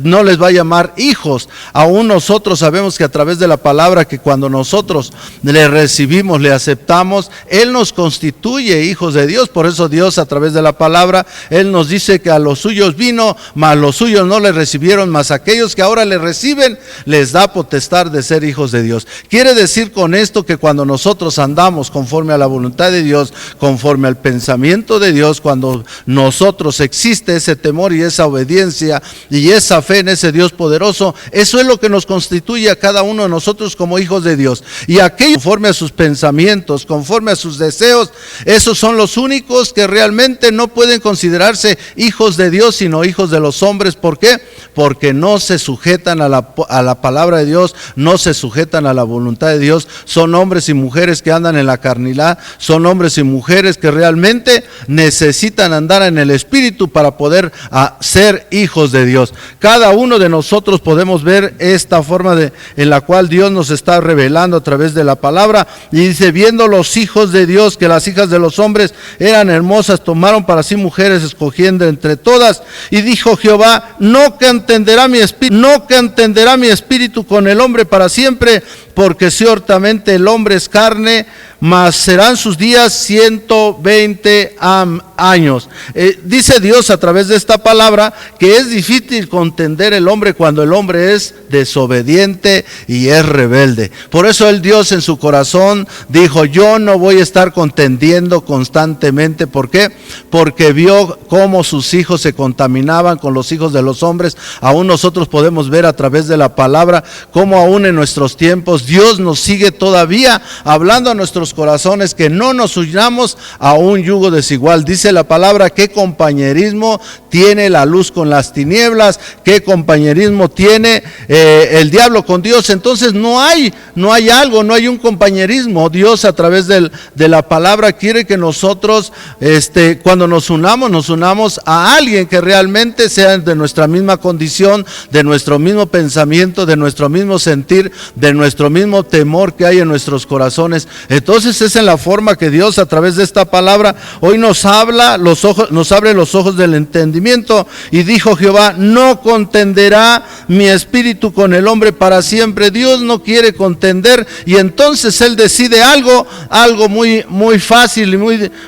no les va a llamar hijos. Aún nosotros sabemos que a través de la palabra, que cuando nosotros le recibimos, le aceptamos, Él nos constituye hijos de Dios. Por eso Dios a través de la palabra, Él nos dice que a los suyos vino, mas los suyos no le recibieron, mas aquellos que ahora le reciben, les da potestad de ser hijos de Dios. Quiere decir con esto que cuando nosotros andamos conforme a la voluntad de Dios, conforme al pensamiento de Dios, cuando nosotros existe ese temor y esa obediencia y esa fe en ese Dios poderoso, eso es lo que nos constituye a cada uno de nosotros como hijos de Dios. Y aquellos conforme a sus pensamientos, conforme a sus deseos, esos son los únicos que realmente no pueden considerarse hijos de Dios, sino hijos de los hombres. ¿Por qué? Porque no se sujetan a la palabra de Dios, no se sujetan a la voluntad de Dios. Son hombres y mujeres que andan en la carnalidad, son hombres y mujeres que realmente necesitan andar en el Espíritu para poder ser hijos de Dios. Cada uno de nosotros podemos ver esta forma en la cual Dios nos está revelando a través de la palabra, y dice: viendo los hijos de Dios que las hijas de los hombres eran hermosas, tomaron para sí mujeres, escogiendo entre todas, y dijo Jehová: no contenderá mi espíritu con el hombre para siempre, porque ciertamente el hombre es carne, mas serán sus días 120 años. Dice Dios a través de esta palabra que es difícil contender el hombre cuando el hombre es desobediente y es rebelde. Por eso el Dios en su corazón dijo: yo no voy a estar contendiendo constantemente. ¿Por qué? Porque vio cómo sus hijos se contaminaban con los hijos de los hombres. Aún nosotros podemos ver a través de la palabra cómo aún en nuestros tiempos Dios nos sigue todavía hablando a nuestros corazones que no nos unamos a un yugo desigual. Dice la palabra: ¿qué compañerismo tiene la luz con las tinieblas? ¿Qué compañerismo tiene el diablo con Dios? Entonces no hay un compañerismo. Dios a través de la palabra quiere que nosotros cuando nos unamos a alguien que realmente sea de nuestra misma condición, de nuestro mismo pensamiento, de nuestro mismo sentir, de nuestro mismo temor que hay en nuestros corazones. Entonces es en la forma que Dios a través de esta palabra hoy nos habla, nos abre los ojos del entendimiento. Y dijo Jehová: no contenderá mi espíritu con el hombre para siempre. Dios no quiere contender, y entonces Él decide algo muy fácil y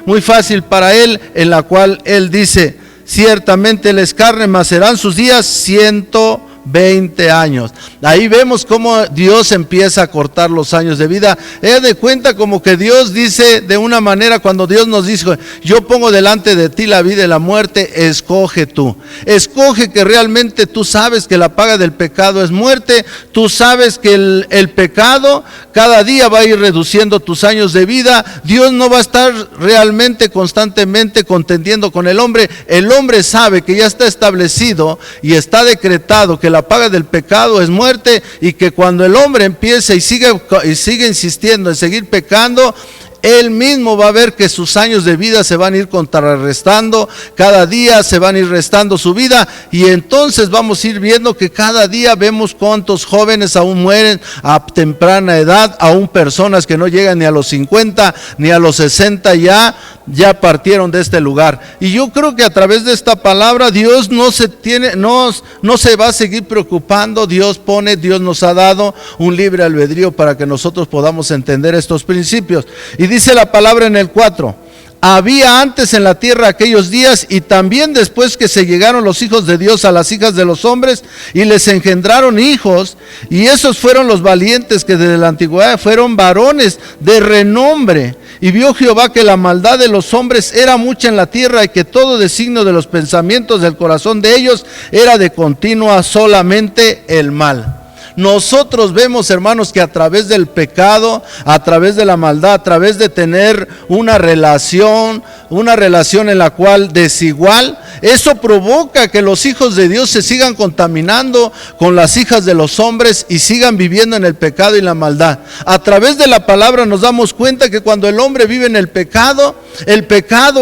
muy fácil para Él, en la cual Él dice: ciertamente Él es carne, mas serán sus días 120 años. Ahí vemos cómo Dios empieza a cortar los años de vida. De cuenta como que Dios dice de una manera, cuando Dios nos dice: yo pongo delante de ti la vida y la muerte, escoge tú. Escoge, que realmente tú sabes que la paga del pecado es muerte. Tú sabes que el pecado cada día va a ir reduciendo tus años de vida. Dios no va a estar realmente constantemente contendiendo con el hombre. El hombre sabe que ya está establecido y está decretado que la paga del pecado es muerte, y que cuando el hombre empiece y sigue insistiendo en seguir pecando, él mismo va a ver que sus años de vida se van a ir contrarrestando, cada día se van a ir restando su vida, y entonces vamos a ir viendo que cada día vemos cuántos jóvenes aún mueren a temprana edad, aún personas que no llegan ni a los 50 ni a los 60 ya partieron de este lugar. Y yo creo que a través de esta palabra Dios no se va a seguir preocupando. Dios nos ha dado un libre albedrío para que nosotros podamos entender estos principios. Y dice la palabra en el 4: había antes en la tierra aquellos días, y también después que se llegaron los hijos de Dios a las hijas de los hombres, y les engendraron hijos, y esos fueron los valientes que desde la antigüedad fueron varones de renombre. Y vio Jehová que la maldad de los hombres era mucha en la tierra, y que todo designio de los pensamientos del corazón de ellos era de continua solamente el mal. Nosotros vemos, hermanos, que a través del pecado, a través de la maldad, a través de tener una relación en la cual desigual, eso provoca que los hijos de Dios se sigan contaminando con las hijas de los hombres y sigan viviendo en el pecado y la maldad. A través de la palabra nos damos cuenta que cuando el hombre vive en el pecado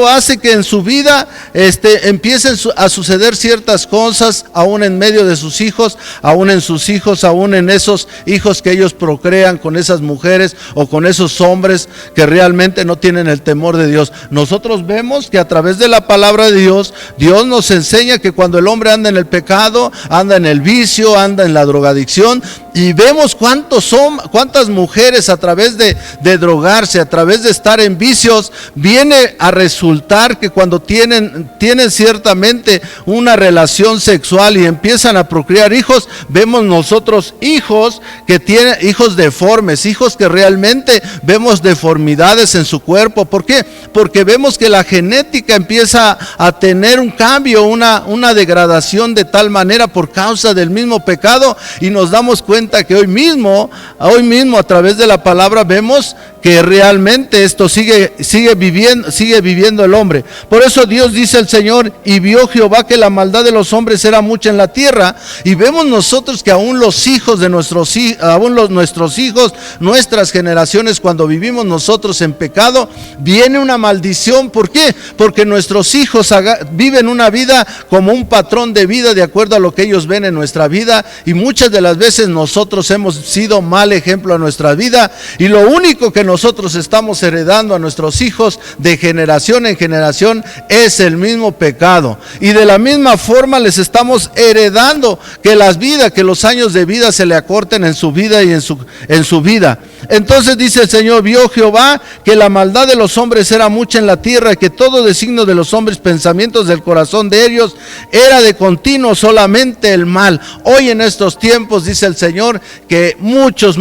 hace que en su vida empiecen a suceder ciertas cosas, aún en medio de sus hijos, aún en sus hijos, aún en esos hijos que ellos procrean con esas mujeres o con esos hombres que realmente no tienen el temor de Dios. Nosotros vemos que a través de la palabra de Dios, Dios nos enseña que cuando el hombre anda en el pecado, anda en el vicio, anda en la drogadicción, y vemos cuántas mujeres a través de drogarse, a través de estar en vicios, viene a resultar que cuando tienen ciertamente una relación sexual y empiezan a procrear hijos, vemos nosotros hijos que tienen hijos deformes, hijos que realmente vemos deformidades en su cuerpo. ¿Por qué? Porque vemos que la genética empieza a tener un cambio, una degradación de tal manera por causa del mismo pecado, y nos damos cuenta que hoy mismo a través de la palabra vemos que realmente esto sigue viviendo el hombre. Por eso Dios dice el Señor: y vio Jehová que la maldad de los hombres era mucha en la tierra. Y vemos nosotros que aún los hijos de nuestros hijos, nuestras generaciones, cuando vivimos nosotros en pecado, viene una maldición. ¿Por qué? Porque nuestros hijos viven una vida como un patrón de vida de acuerdo a lo que ellos ven en nuestra vida, y muchas de las veces nosotros hemos sido mal ejemplo a nuestra vida, y lo único que nosotros estamos heredando a nuestros hijos de generación en generación es el mismo pecado, y de la misma forma les estamos heredando que los años de vida se le acorten en su vida y en su vida. Entonces dice el Señor: vio Jehová que la maldad de los hombres era mucha en la tierra, y que todo designio de los hombres, pensamientos del corazón de ellos, era de continuo solamente el mal. Hoy en estos tiempos dice el Señor que muchos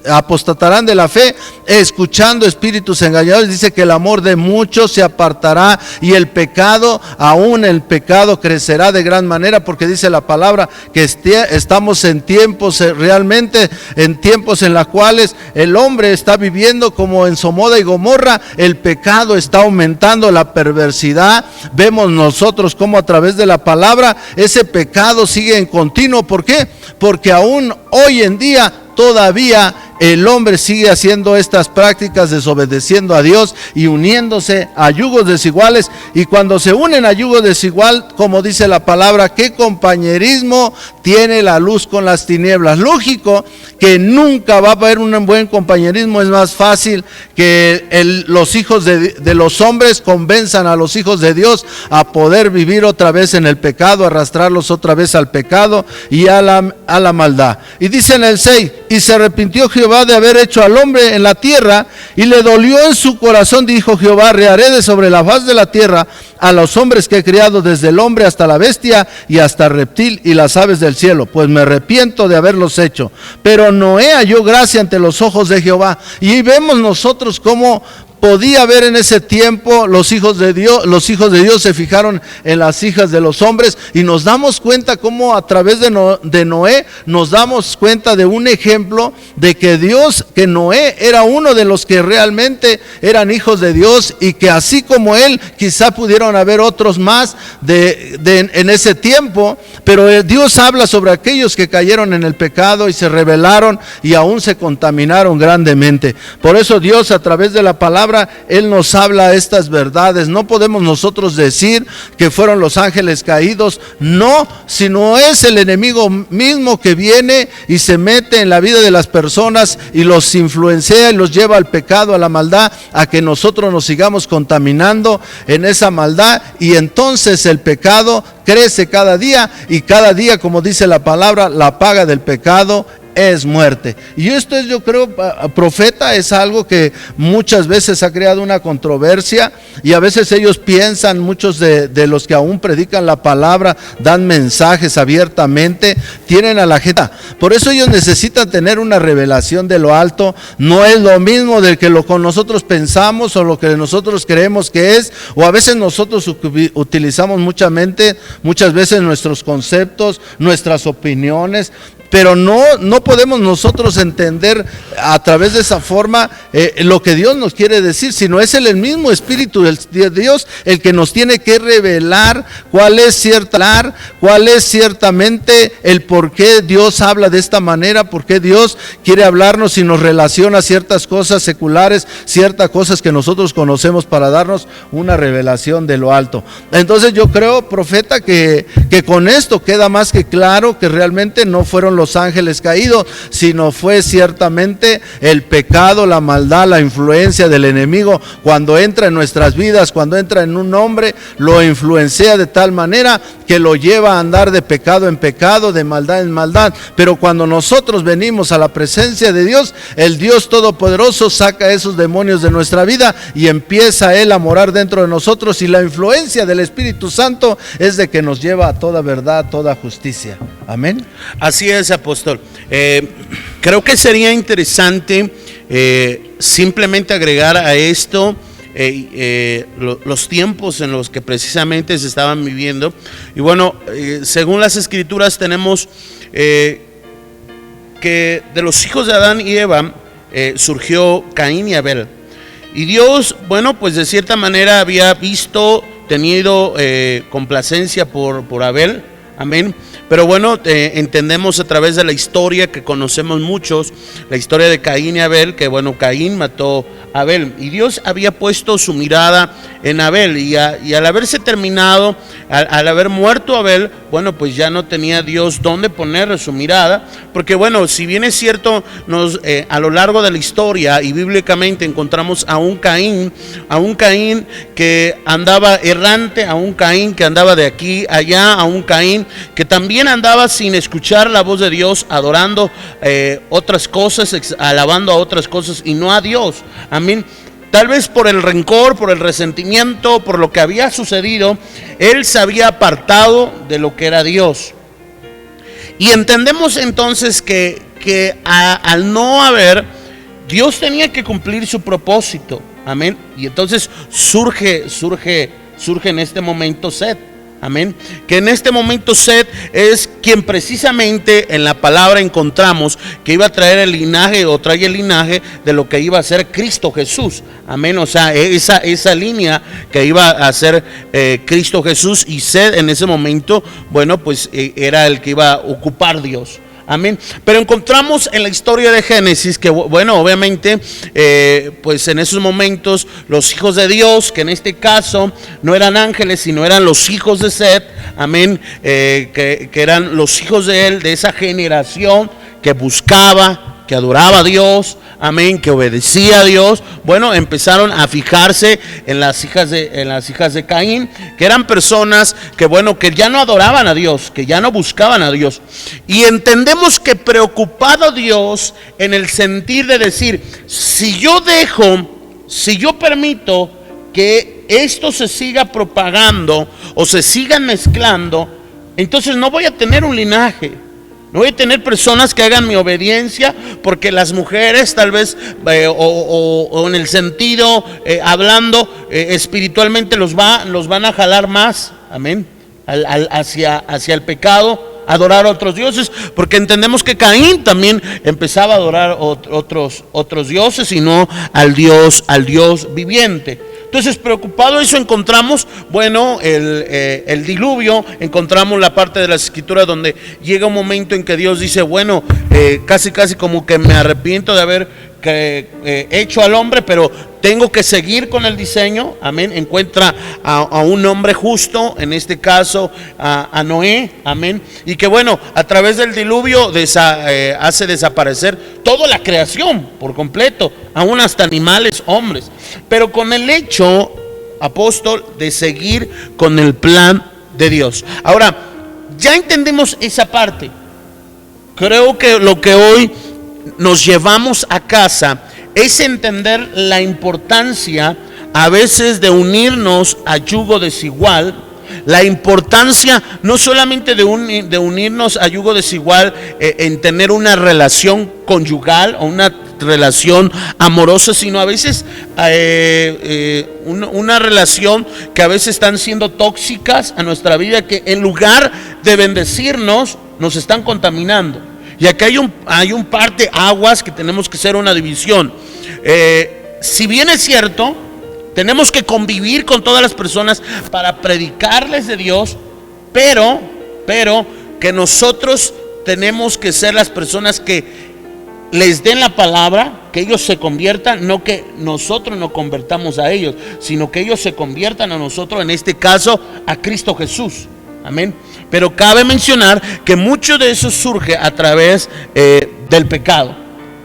apostatarán de la fe, escuchando espíritus engañadores. Dice que el amor de muchos se apartará, y el pecado, aún el pecado, crecerá de gran manera, porque dice la palabra que estamos en tiempos, realmente en tiempos en los cuales el hombre está viviendo como en Sodoma y Gomorra. El pecado está aumentando, la perversidad. Vemos nosotros cómo a través de la palabra ese pecado sigue en continuo. ¿Por qué? Porque aún hoy en día todavía el hombre sigue haciendo estas prácticas, desobedeciendo a Dios y uniéndose a yugos desiguales. Y cuando se unen a yugo desigual, como dice la palabra, ¿qué compañerismo tiene la luz con las tinieblas? Lógico que nunca va a haber un buen compañerismo. Es más fácil que los hijos de los hombres convenzan a los hijos de Dios a poder vivir otra vez en el pecado, arrastrarlos otra vez al pecado y a la maldad. Y dice en el 6: y se arrepintió Jehová de haber hecho al hombre en la tierra, y le dolió en su corazón. Dijo Jehová: reharé de sobre la faz de la tierra a los hombres que he criado, desde el hombre hasta la bestia y hasta el reptil y las aves del cielo, pues me arrepiento de haberlos hecho. Pero Noé halló gracia ante los ojos de Jehová. Y vemos nosotros cómo podía haber en ese tiempo los hijos de Dios se fijaron en las hijas de los hombres, y nos damos cuenta cómo a través de Noé nos damos cuenta de un ejemplo de que Noé era uno de los que realmente eran hijos de Dios, y que así como él quizá pudieron haber otros más en ese tiempo, pero Dios habla sobre aquellos que cayeron en el pecado y se rebelaron y aún se contaminaron grandemente. Por eso Dios, a través de la palabra, Él nos habla estas verdades. No podemos nosotros decir que fueron los ángeles caídos, no, sino es el enemigo mismo que viene y se mete en la vida de las personas y los influencia y los lleva al pecado, a la maldad, a que nosotros nos sigamos contaminando en esa maldad, y entonces el pecado crece cada día, y cada día, como dice la palabra, la paga del pecado es muerte. Y esto es, yo creo, profeta, es algo que muchas veces ha creado una controversia, y a veces ellos piensan, muchos de los que aún predican la palabra, dan mensajes abiertamente, tienen a la gente. Por eso ellos necesitan tener una revelación de lo alto. No es lo mismo de que lo que nosotros pensamos o lo que nosotros creemos que es, o a veces nosotros utilizamos muchas veces nuestros conceptos, nuestras opiniones. pero no podemos nosotros entender a través de esa forma lo que Dios nos quiere decir, sino es el mismo Espíritu de Dios el que nos tiene que revelar cuál es ciertamente el por qué Dios habla de esta manera, por qué Dios quiere hablarnos y nos relaciona ciertas cosas seculares, ciertas cosas que nosotros conocemos, para darnos una revelación de lo alto. Entonces yo creo, profeta, que con esto queda más que claro que realmente no fueron los ángeles caídos, sino fue ciertamente el pecado, la maldad, la influencia del enemigo. Cuando entra en nuestras vidas, cuando entra en un hombre, lo influencia de tal manera que lo lleva a andar de pecado en pecado, de maldad en maldad. Pero cuando nosotros venimos a la presencia de Dios, el Dios Todopoderoso saca esos demonios de nuestra vida y empieza Él a morar dentro de nosotros, y la influencia del Espíritu Santo es de que nos lleva a toda verdad, toda justicia. Amén. Así es, apóstol. Creo que sería interesante simplemente agregar a esto los tiempos en los que precisamente se estaban viviendo. Y bueno, según las Escrituras tenemos que de los hijos de Adán y Eva surgió Caín y Abel. Y Dios, bueno, pues de cierta manera había tenido complacencia por Abel. Amén. Pero bueno, entendemos a través de la historia que conocemos muchos, la historia de Caín y Abel, que bueno, Caín mató a Abel, y Dios había puesto su mirada en Abel, y al haberse terminado, al haber muerto Abel, bueno, pues ya no tenía Dios dónde poner su mirada, porque bueno, si bien es cierto, a lo largo de la historia y bíblicamente encontramos a un Caín que andaba errante, a un Caín que andaba de aquí a allá, a un Caín que también andaba sin escuchar la voz de Dios, adorando otras cosas, alabando a otras cosas y no a Dios. Amén. Tal vez por el rencor, por el resentimiento, por lo que había sucedido, él se había apartado de lo que era Dios. Y entendemos entonces que al no haber, Dios tenía que cumplir su propósito. Amén. Y entonces surge en este momento Set. Amén. Que en este momento Set es quien precisamente en la palabra encontramos que iba a traer el linaje, o trae el linaje de lo que iba a ser Cristo Jesús. Amén. O sea, esa línea que iba a ser Cristo Jesús, y Set en ese momento, bueno, pues era el que iba a ocupar Dios. Amén. Pero encontramos en la historia de Génesis que, bueno, obviamente, pues en esos momentos los hijos de Dios, que en este caso no eran ángeles, sino eran los hijos de Set, amén, que eran los hijos de él, de esa generación que buscaba, que adoraba a Dios, amén, que obedecía a Dios. Bueno, empezaron a fijarse en las hijas de Caín, que eran personas que, bueno, que ya no adoraban a Dios, que ya no buscaban a Dios. Y entendemos que preocupado Dios en el sentir de decir, si yo permito que esto se siga propagando o se sigan mezclando, entonces no voy a tener un linaje. No voy a tener personas que hagan mi obediencia, porque las mujeres tal vez, o en el sentido, hablando espiritualmente, los van a jalar más, amén, hacia el pecado, adorar a otros dioses, porque entendemos que Caín también empezaba a adorar otros dioses y no al Dios viviente. Entonces, preocupado eso, encontramos, bueno, el diluvio, encontramos la parte de las Escrituras donde llega un momento en que Dios dice, bueno, casi como que me arrepiento de haber hecho al hombre, pero tengo que seguir con el diseño. Amén. Encuentra a un hombre justo, en este caso a Noé, amén, y que bueno, a través del diluvio hace desaparecer toda la creación por completo, aún hasta animales, hombres, pero con el hecho, apóstol, de seguir con el plan de Dios. Ahora, ya entendemos esa parte. Creo que lo que hoy nos llevamos a casa es entender la importancia a veces de unirnos a yugo desigual, la importancia no solamente de unirnos a yugo desigual en tener una relación conyugal o una relación amorosa, sino a veces una relación que a veces están siendo tóxicas a nuestra vida, que en lugar de bendecirnos nos están contaminando. Y acá hay un par de aguas que tenemos que hacer una división. Si bien es cierto, tenemos que convivir con todas las personas para predicarles de Dios, pero que nosotros tenemos que ser las personas que les den la palabra, que ellos se conviertan, no que nosotros nos convertamos a ellos, sino que ellos se conviertan a nosotros, en este caso a Cristo Jesús. Amén. Pero cabe mencionar que mucho de eso surge a través del pecado.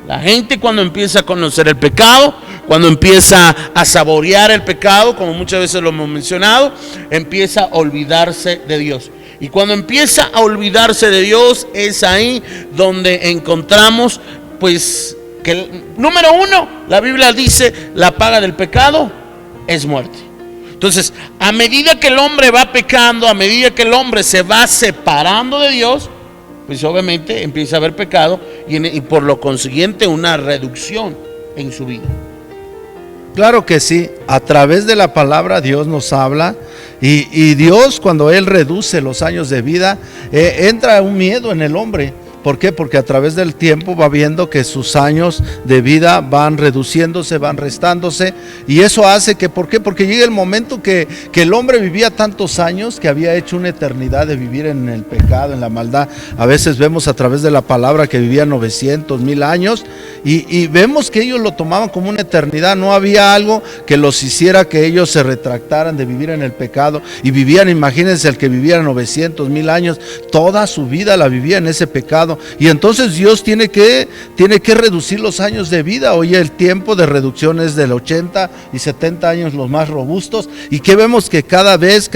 La gente, cuando empieza a conocer el pecado, cuando empieza a saborear el pecado, como muchas veces lo hemos mencionado, empieza a olvidarse de Dios. Y cuando empieza a olvidarse de Dios, es ahí donde encontramos, pues, que número uno, la Biblia dice, la paga del pecado es muerte. Entonces, a medida que el hombre va pecando, a medida que el hombre se va separando de Dios, pues obviamente empieza a haber pecado y por lo consiguiente una reducción en su vida. Claro que sí, a través de la palabra Dios nos habla y Dios, cuando Él reduce los años de vida, entra un miedo en el hombre. ¿Por qué? Porque a través del tiempo va viendo que sus años de vida van reduciéndose, van restándose, y eso hace que, ¿por qué? Porque llega el momento que el hombre vivía tantos años que había hecho una eternidad de vivir en el pecado, en la maldad. A veces vemos a través de la palabra que vivían 900, 1000 años y vemos que ellos lo tomaban como una eternidad. No había algo que los hiciera que ellos se retractaran de vivir en el pecado y vivían, imagínense, el que vivía 900, 1000 años, toda su vida la vivía en ese pecado. Y entonces Dios tiene que reducir los años de vida. Hoy el tiempo de reducción es del 80 y 70 años los más robustos. Y que vemos que cada vez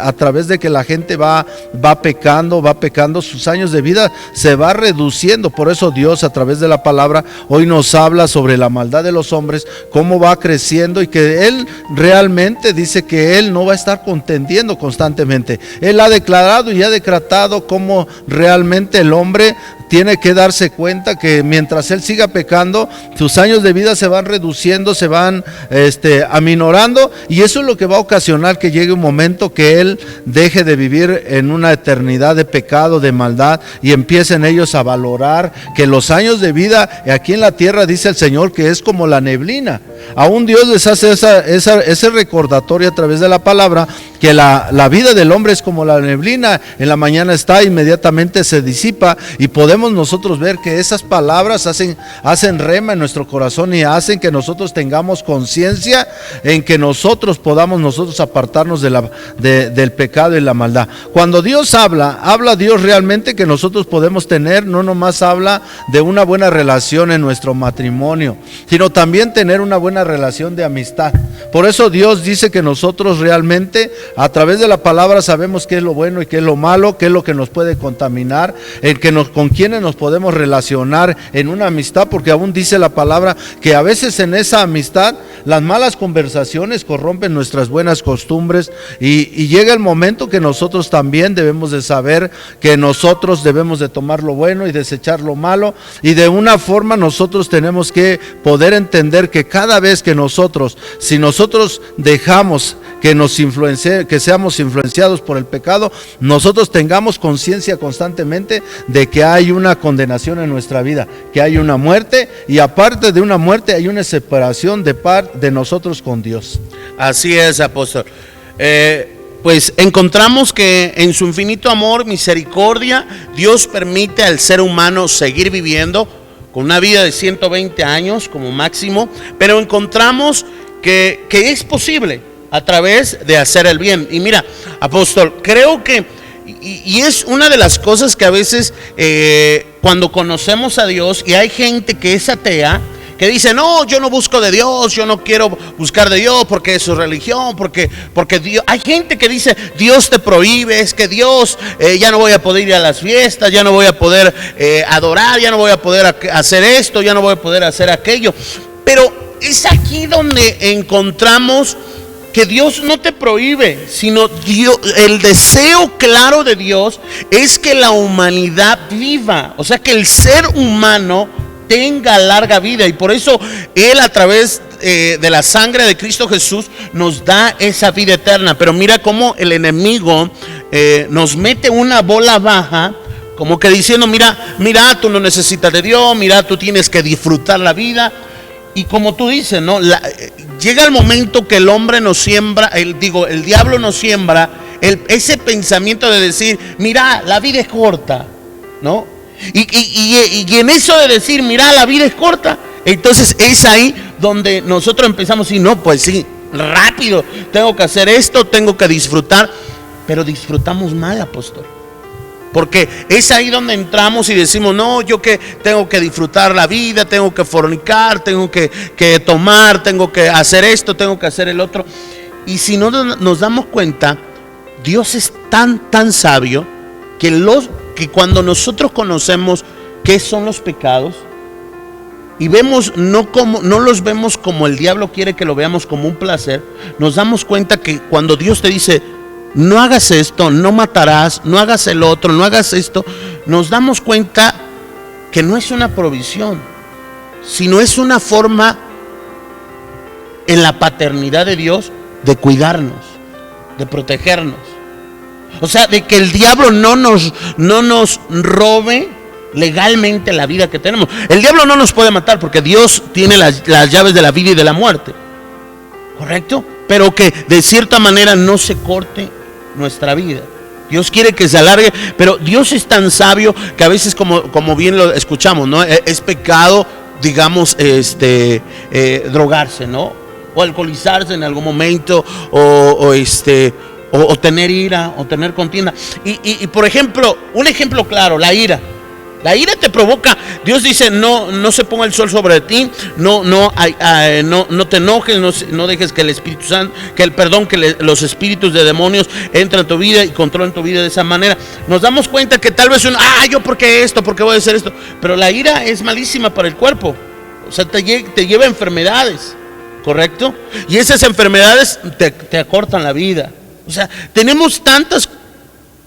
a través de que la gente va pecando, sus años de vida se va reduciendo. Por eso Dios, a través de la palabra, hoy nos habla sobre la maldad de los hombres, cómo va creciendo, y que Él realmente dice que Él no va a estar contendiendo constantemente. Él ha declarado y ha decretado cómo realmente el hombre tiene que darse cuenta que mientras él siga pecando, sus años de vida se van reduciendo, se van aminorando, y eso es lo que va a ocasionar que llegue un momento que él deje de vivir en una eternidad de pecado, de maldad, y empiecen ellos a valorar que los años de vida aquí en la tierra, dice el Señor, que es como la neblina. Aún Dios les hace ese recordatorio a través de la palabra, que la vida del hombre es como la neblina, en la mañana está, inmediatamente se disipa, y podemos nosotros ver que esas palabras hacen rema en nuestro corazón y hacen que nosotros tengamos conciencia en que nosotros podamos apartarnos del pecado y la maldad. Cuando Dios habla Dios realmente que nosotros podemos tener, no nomás habla de una buena relación en nuestro matrimonio, sino también tener una buena relación de amistad. Por eso Dios dice que nosotros realmente a través de la palabra sabemos qué es lo bueno y qué es lo malo, qué es lo que nos puede contaminar, con quiénes nos podemos relacionar en una amistad, porque aún dice la palabra que a veces en esa amistad las malas conversaciones corrompen nuestras buenas costumbres, y llega el momento que nosotros también debemos de saber que nosotros debemos de tomar lo bueno y desechar lo malo, y de una forma nosotros tenemos que poder entender que cada vez que si nosotros dejamos que seamos influenciados por el pecado, nosotros tengamos conciencia constantemente de que hay una condenación en nuestra vida, que hay una muerte, y aparte de una muerte hay una separación de nosotros con Dios. Así es, apóstol. Pues encontramos que en su infinito amor, misericordia, Dios permite al ser humano seguir viviendo con una vida de 120 años como máximo, pero encontramos que es posible a través de hacer el bien. Y mira, apóstol, creo que y es una de las cosas que a veces cuando conocemos a Dios, y hay gente que es atea, que dice, no, yo no busco de Dios, yo no quiero buscar de Dios porque es su religión, porque Dios. Hay gente que dice, Dios te prohíbe, es que Dios, ya no voy a poder ir a las fiestas, ya no voy a poder adorar, ya no voy a poder hacer esto, ya no voy a poder hacer aquello. Pero es aquí donde encontramos que Dios no te prohíbe, sino Dios, el deseo claro de Dios es que la humanidad viva, o sea, que el ser humano tenga larga vida, y por eso Él, a través de la sangre de Cristo Jesús, nos da esa vida eterna. Pero mira cómo el enemigo nos mete una bola baja Como que diciendo, mira, tú no necesitas de Dios, mira, tú tienes que disfrutar la vida. Y como tú dices, ¿no? Llega el momento que el hombre nos siembra, el diablo nos siembra ese pensamiento de decir, mira, la vida es corta, ¿no? Y en eso de decir, mira, la vida es corta, entonces es ahí donde nosotros empezamos a decir, no, pues sí, rápido, tengo que hacer esto, tengo que disfrutar, pero disfrutamos mal, apóstol. Porque es ahí donde entramos y decimos, no, yo que tengo que disfrutar la vida, tengo que fornicar, tengo que tomar, tengo que hacer esto, tengo que hacer el otro. Y si no nos damos cuenta, Dios es tan sabio que cuando nosotros conocemos qué son los pecados y vemos no los vemos como el diablo quiere que lo veamos, como un placer, nos damos cuenta que cuando Dios te dice, no hagas esto, no matarás, no hagas el otro, no hagas esto, nos damos cuenta que no es una provisión, sino es una forma en la paternidad de Dios de cuidarnos, de protegernos. O sea, de que el diablo no nos robe legalmente la vida que tenemos. El diablo no nos puede matar porque Dios tiene las llaves de la vida y de la muerte, ¿correcto? Pero que de cierta manera no se corte nuestra vida. Dios quiere que se alargue, pero Dios es tan sabio que a veces, como bien lo escuchamos, ¿no? Es pecado, digamos, drogarse, ¿no? O alcoholizarse en algún momento, o tener ira, o tener contienda. Y por ejemplo, un ejemplo claro, la ira. La ira te provoca. Dios dice, no se ponga el sol sobre ti, no te enojes, no dejes que el Espíritu Santo, que los espíritus de demonios entren en tu vida y controlen tu vida de esa manera. Nos damos cuenta que tal vez yo ¿por qué esto? ¿Por qué voy a hacer esto? Pero la ira es malísima para el cuerpo. O sea, te lleva a enfermedades, ¿correcto? Y esas enfermedades te acortan la vida. O sea, tenemos tantas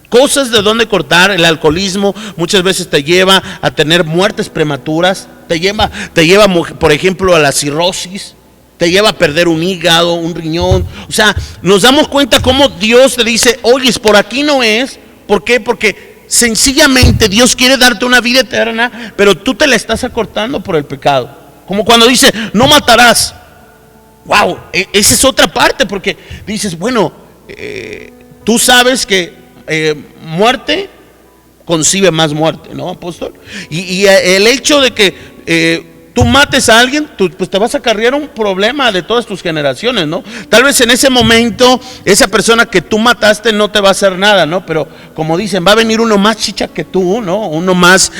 cosas de dónde cortar. El alcoholismo muchas veces te lleva a tener muertes prematuras, te lleva, por ejemplo, a la cirrosis, te lleva a perder un hígado, un riñón. O sea, nos damos cuenta cómo Dios te dice, oye, por aquí no es. ¿Por qué? Porque sencillamente Dios quiere darte una vida eterna, pero tú te la estás acortando por el pecado. Como cuando dice, no matarás. Wow, esa es otra parte, porque dices, bueno, tú sabes que muerte concibe más muerte, ¿no, apóstol? Y el hecho de que tú mates a alguien, pues te vas a acarrear un problema de todas tus generaciones, ¿no? Tal vez en ese momento esa persona que tú mataste no te va a hacer nada, ¿no? Pero como dicen, va a venir uno más chicha que tú, ¿no? Uno más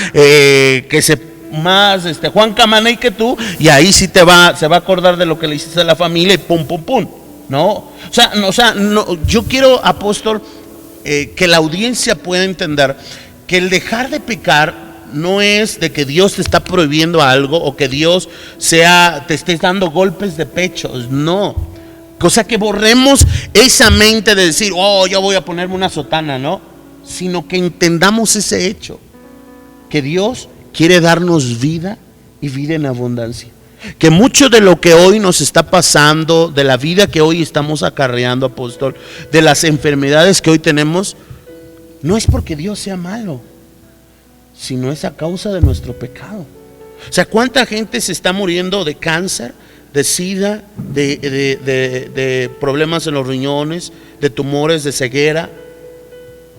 Juan Camaney que tú, y ahí sí se va a acordar de lo que le hiciste a la familia y pum, ¿no? O sea, yo quiero, apóstol, que la audiencia pueda entender que el dejar de pecar no es de que Dios te está prohibiendo algo o que Dios te esté dando golpes de pechos, no. O sea, que borremos esa mente de decir, yo voy a ponerme una sotana, no, sino que entendamos ese hecho, que Dios quiere darnos vida y vida en abundancia. Que mucho de lo que hoy nos está pasando, de la vida que hoy estamos acarreando, apóstol, de las enfermedades que hoy tenemos, no es porque Dios sea malo, sino es a causa de nuestro pecado. O sea, ¿cuánta gente se está muriendo de cáncer, de sida, de problemas en los riñones, de tumores, de ceguera?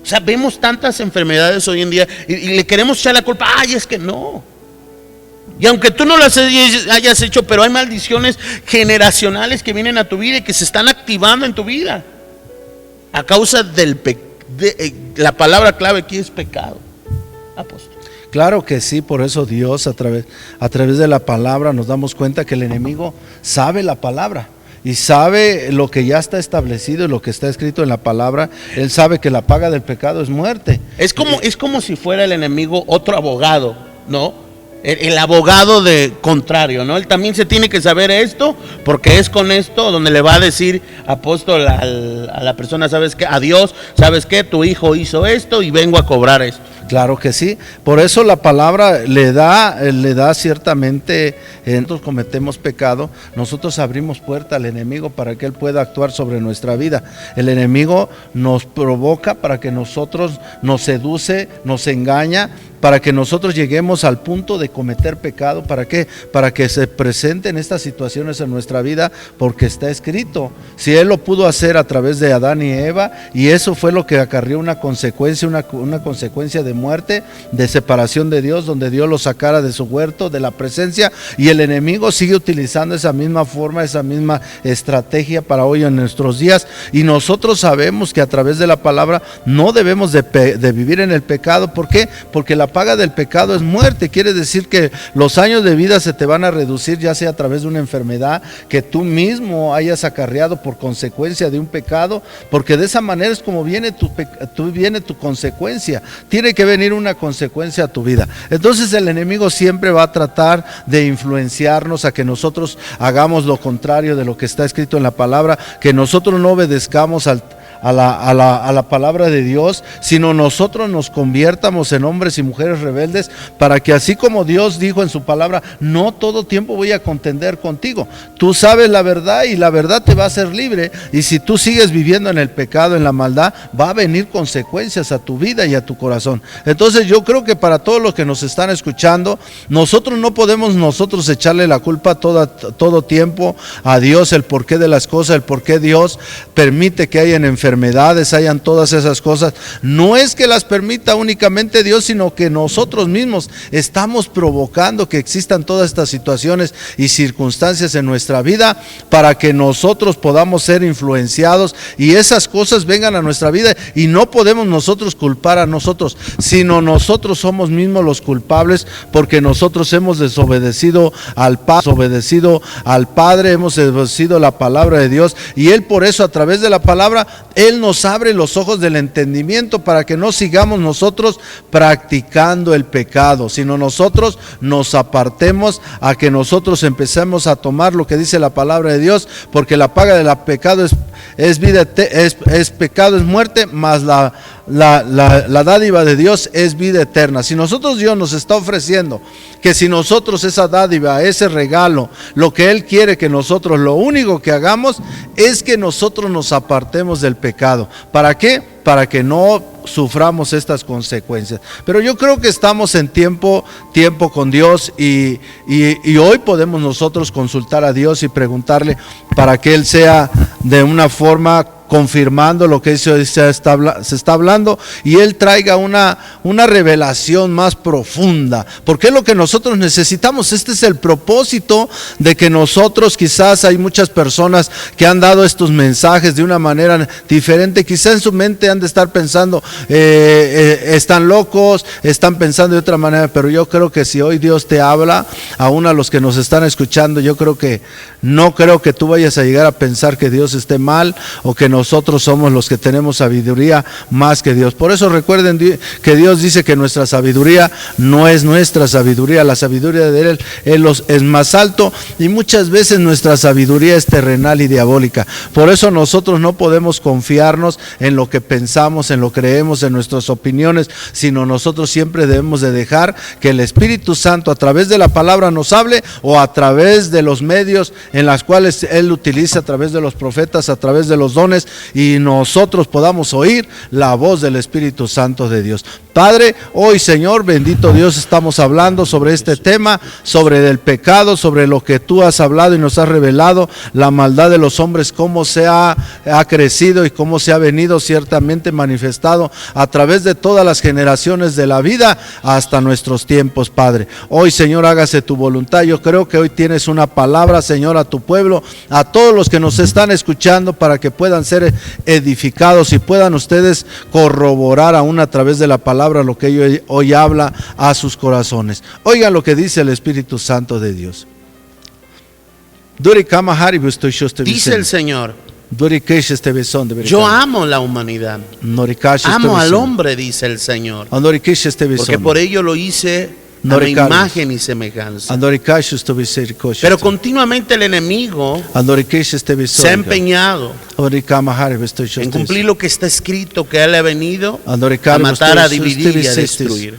O sea, vemos tantas enfermedades hoy en día y le queremos echar la culpa. Es que no. Y aunque tú no las hayas hecho, pero hay maldiciones generacionales que vienen a tu vida y que se están activando en tu vida a causa la palabra clave aquí es pecado, apóstol. Claro que sí, por eso Dios a través de la palabra nos damos cuenta que el enemigo sabe la palabra y sabe lo que ya está establecido y lo que está escrito en la palabra. Él sabe que la paga del pecado es muerte. Es como si fuera el enemigo otro abogado, ¿no? el abogado de contrario, ¿no? Él también se tiene que saber esto, porque es con esto donde le va a decir, apóstol, a la persona, ¿sabes qué? A Dios, ¿sabes qué? Tu hijo hizo esto y vengo a cobrar esto. Claro que sí, por eso la palabra le da ciertamente, nosotros cometemos pecado, nosotros abrimos puerta al enemigo para que él pueda actuar sobre nuestra vida. El enemigo nos provoca para que nosotros nos seduce, nos engaña, para que nosotros lleguemos al punto de cometer pecado. ¿Para qué? Para que se presenten estas situaciones en nuestra vida, porque está escrito. Si Él lo pudo hacer a través de Adán y Eva, y eso fue lo que acarrió una consecuencia de muerte, de separación de Dios, donde Dios lo sacara de su huerto, de la presencia, y el enemigo sigue utilizando esa misma forma, esa misma estrategia para hoy en nuestros días, y nosotros sabemos que a través de la palabra no debemos de vivir en el pecado. ¿Por qué? Porque la paga del pecado es muerte. Quiere decir que los años de vida se te van a reducir, ya sea a través de una enfermedad que tú mismo hayas acarreado por consecuencia de un pecado, porque de esa manera es como viene tu consecuencia. Tiene que venir una consecuencia a tu vida. Entonces el enemigo siempre va a tratar de influenciarnos a que nosotros hagamos lo contrario de lo que está escrito en la palabra, que nosotros no obedezcamos a la palabra de Dios, sino nosotros nos conviertamos en hombres y mujeres rebeldes, para que así como Dios dijo en su palabra, no todo tiempo voy a contender contigo. Tú sabes la verdad y la verdad te va a hacer libre, y si tú sigues viviendo en el pecado, en la maldad, va a venir consecuencias a tu vida y a tu corazón. Entonces yo creo que para todos los que nos están escuchando, nosotros no podemos echarle la culpa todo tiempo a Dios, el porqué de las cosas, el porqué Dios permite que hayan enfermedades, hayan todas esas cosas. No es que las permita únicamente Dios, sino que nosotros mismos estamos provocando que existan todas estas situaciones y circunstancias en nuestra vida, para que nosotros podamos ser influenciados y esas cosas vengan a nuestra vida, y no podemos nosotros culpar a nosotros, sino nosotros somos mismos los culpables, porque nosotros hemos desobedecido al Padre, hemos desobedecido la palabra de Dios, y Él por eso a través de la palabra Él nos abre los ojos del entendimiento para que no sigamos nosotros practicando el pecado, sino nosotros nos apartemos, a que nosotros empecemos a tomar lo que dice la palabra de Dios, porque la paga del pecado es pecado, es muerte, mas la dádiva de Dios es vida eterna. Si nosotros, Dios nos está ofreciendo que si nosotros esa dádiva, ese regalo, lo que Él quiere que nosotros, lo único que hagamos es que nosotros nos apartemos del pecado. ¿Para qué? Para que no suframos estas consecuencias. Pero yo creo que estamos en tiempo con Dios, y hoy podemos nosotros consultar a Dios y preguntarle para que Él sea de una forma confirmando lo que se está hablando, y Él traiga una revelación más profunda, porque es lo que nosotros necesitamos. Este es el propósito de que nosotros, quizás hay muchas personas que han dado estos mensajes de una manera diferente, quizás en su mente han de estar pensando, están locos, están pensando de otra manera, pero yo creo que si hoy Dios te habla, aún a los que nos están escuchando, no creo que tú vayas a llegar a pensar que Dios esté mal, o que nosotros somos los que tenemos sabiduría más que Dios. Por eso recuerden que Dios dice que nuestra sabiduría no es nuestra sabiduría, la sabiduría de Él es más alto, y muchas veces nuestra sabiduría es terrenal y diabólica. Por eso nosotros no podemos confiarnos en lo que pensamos, en lo que creemos, en nuestras opiniones, sino nosotros siempre debemos de dejar que el Espíritu Santo a través de la palabra nos hable, o a través de los medios en los cuales Él utiliza, a través de los profetas, a través de los dones, y nosotros podamos oír la voz del Espíritu Santo de Dios. Padre, hoy, Señor, bendito Dios, estamos hablando sobre este tema, sobre el pecado, sobre lo que tú has hablado y nos has revelado, la maldad de los hombres, cómo se ha crecido y cómo se ha venido ciertamente manifestado a través de todas las generaciones de la vida hasta nuestros tiempos, Padre. Hoy, Señor, hágase tu voluntad. Yo creo que hoy tienes una palabra, Señor, a tu pueblo, a todos los que nos están escuchando, para que puedan ser edificados y puedan ustedes corroborar aún a través de la palabra lo que hoy habla a sus corazones. Oigan lo que dice el Espíritu Santo de Dios. Dice el Señor: yo amo la humanidad, amo al hombre, dice el Señor, porque por ello lo hice a mi imagen y semejanza. Pero continuamente el enemigo se ha empeñado en cumplir lo que está escrito, que Él ha venido a matar, a dividir y a destruir.